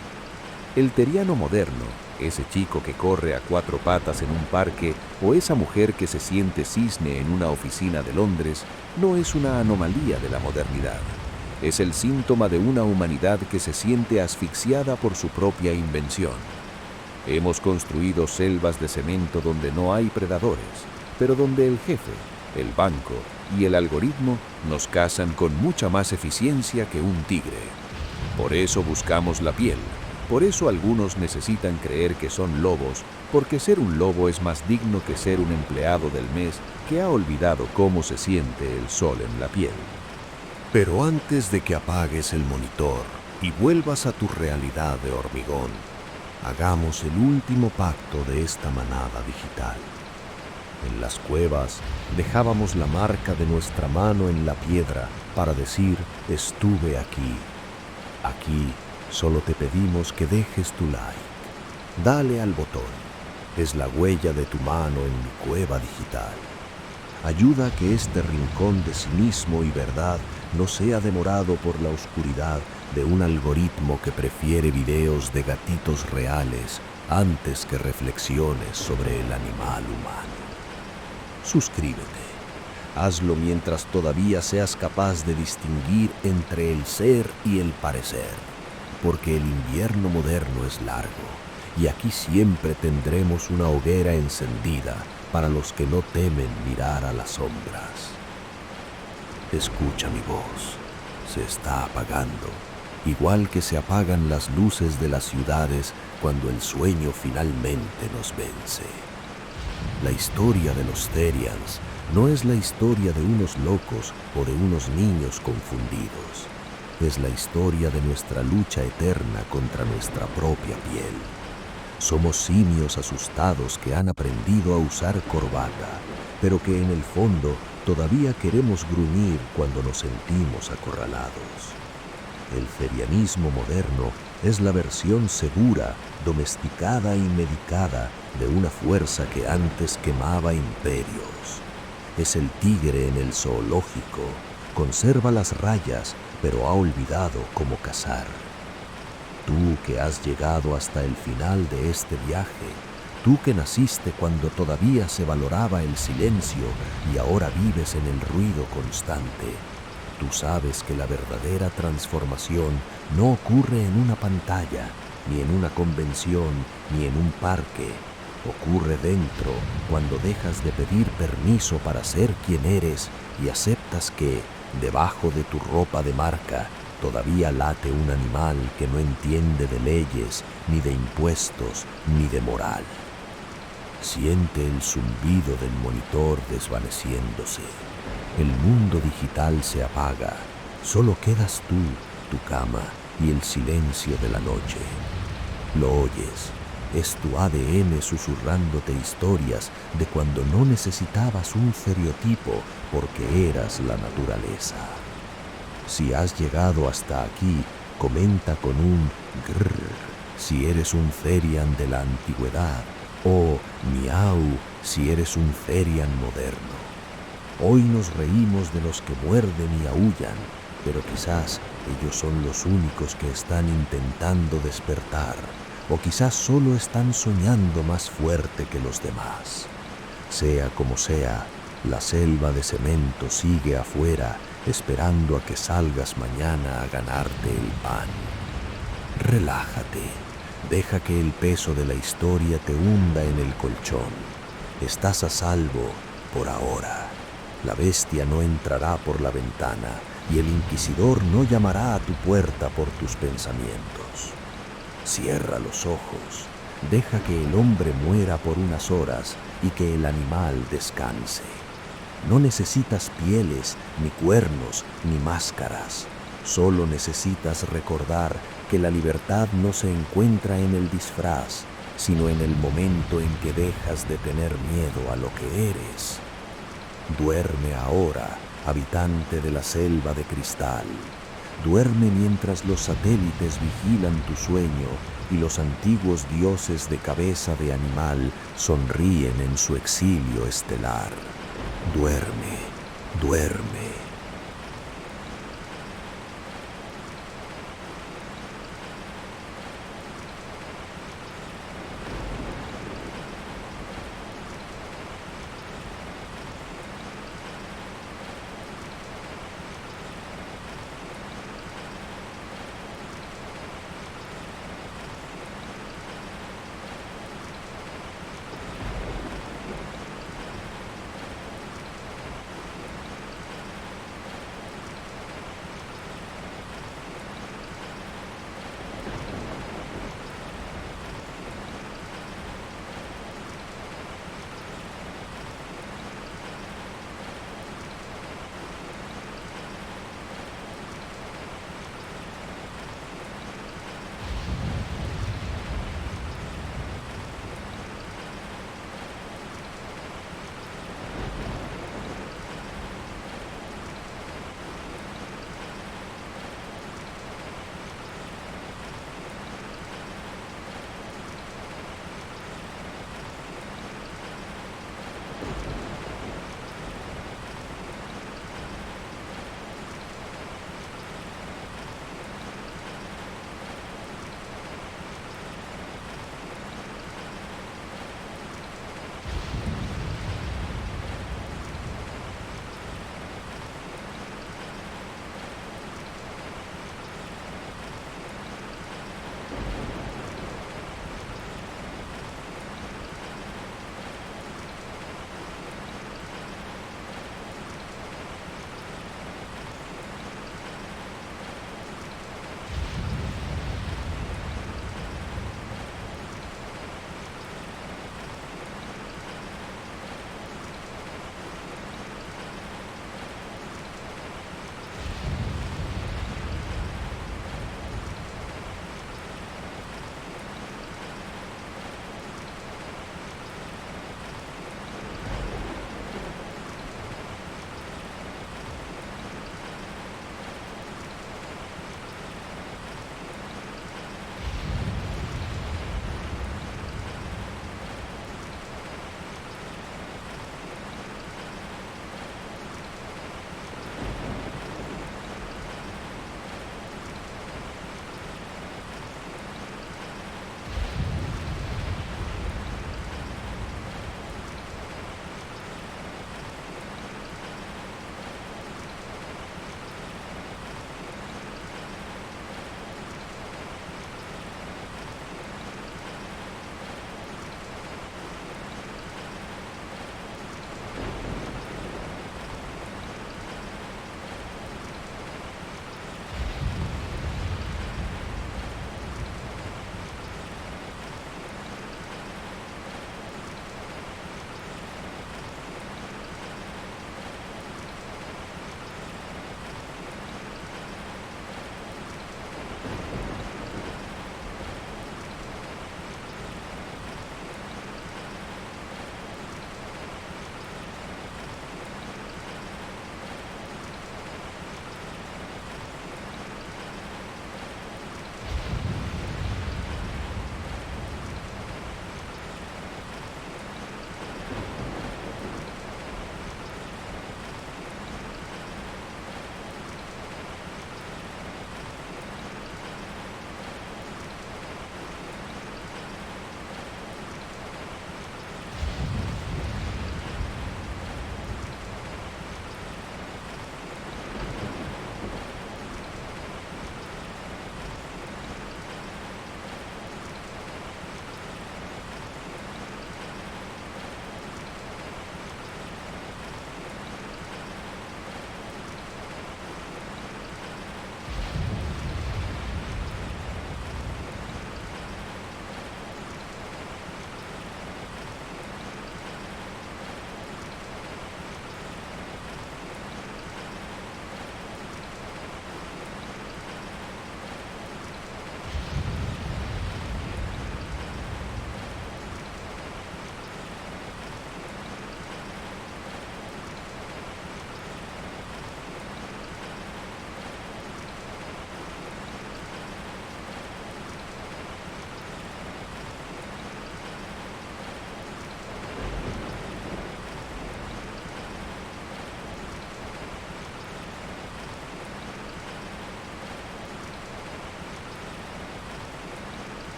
Speaker 3: El teriano moderno, ese chico que corre a 4 patas en un parque o esa mujer que se siente cisne en una oficina de Londres, no es una anomalía de la modernidad. Es el síntoma de una humanidad que se siente asfixiada por su propia invención. Hemos construido selvas de cemento donde no hay predadores, pero donde el jefe, el banco y el algoritmo nos cazan con mucha más eficiencia que un tigre. Por eso buscamos la piel. Por eso algunos necesitan creer que son lobos, porque ser un lobo es más digno que ser un empleado del mes que ha olvidado cómo se siente el sol en la piel.
Speaker 1: Pero antes de que apagues el monitor y vuelvas a tu realidad de hormigón, hagamos el último pacto de esta manada digital. En las cuevas dejábamos la marca de nuestra mano en la piedra para decir, estuve aquí. Aquí solo te pedimos que dejes tu like. Dale al botón. Es la huella de tu mano en mi cueva digital. Ayuda a que este rincón de cinismo y verdad no sea demorado por la oscuridad de un algoritmo que prefiere videos de gatitos reales antes que reflexiones sobre el animal humano. Suscríbete. Hazlo mientras todavía seas capaz de distinguir entre el ser y el parecer, porque el invierno moderno es largo y aquí siempre tendremos una hoguera encendida para los que no temen mirar a las sombras. Escucha mi voz, se está apagando, igual que se apagan las luces de las ciudades cuando el sueño finalmente nos vence. La historia de los Therians no es la historia de unos locos o de unos niños confundidos. Es la historia de nuestra lucha eterna contra nuestra propia piel. Somos simios asustados que han aprendido a usar corbata, pero que en el fondo todavía queremos gruñir cuando nos sentimos acorralados. El therianismo moderno es la versión segura, domesticada y medicada de una fuerza que antes quemaba imperios. Es el tigre en el zoológico, conserva las rayas, pero ha olvidado cómo cazar. Tú que has llegado hasta el final de este viaje,
Speaker 3: Tú que naciste cuando todavía se valoraba el silencio y ahora vives en el ruido constante. Tú sabes que la verdadera transformación no ocurre en una pantalla, ni en una convención, ni en un parque. Ocurre dentro, cuando dejas de pedir permiso para ser quien eres y aceptas que, debajo de tu ropa de marca, todavía late un animal que no entiende de leyes, ni de impuestos, ni de moral. Siente el zumbido del monitor desvaneciéndose. El mundo digital se apaga. Solo quedas tú, tu cama y el silencio de la noche. Lo oyes. Es tu ADN susurrándote historias de cuando no necesitabas un stereotipo porque eras la naturaleza. Si has llegado hasta aquí, comenta con un grrr si eres un Therian de la antigüedad o miau si eres un Therian moderno. Hoy nos reímos de los que muerden y aúllan, pero quizás ellos son los únicos que están intentando despertar, o quizás solo están soñando más fuerte que los demás. Sea como sea, la selva de cemento sigue afuera, esperando a que salgas mañana a ganarte el pan. Relájate, deja que el peso de la historia te hunda en el colchón. Estás a salvo por ahora. La bestia no entrará por la ventana y el inquisidor no llamará a tu puerta por tus pensamientos. Cierra los ojos, deja que el hombre muera por unas horas y que el animal descanse. No necesitas pieles, ni cuernos, ni máscaras. Solo necesitas recordar que la libertad no se encuentra en el disfraz, sino en el momento en que dejas de tener miedo a lo que eres. Duerme ahora, habitante de la selva de cristal. Duerme mientras los satélites vigilan tu sueño y los antiguos dioses de cabeza de animal sonríen en su exilio estelar. Duerme, duerme.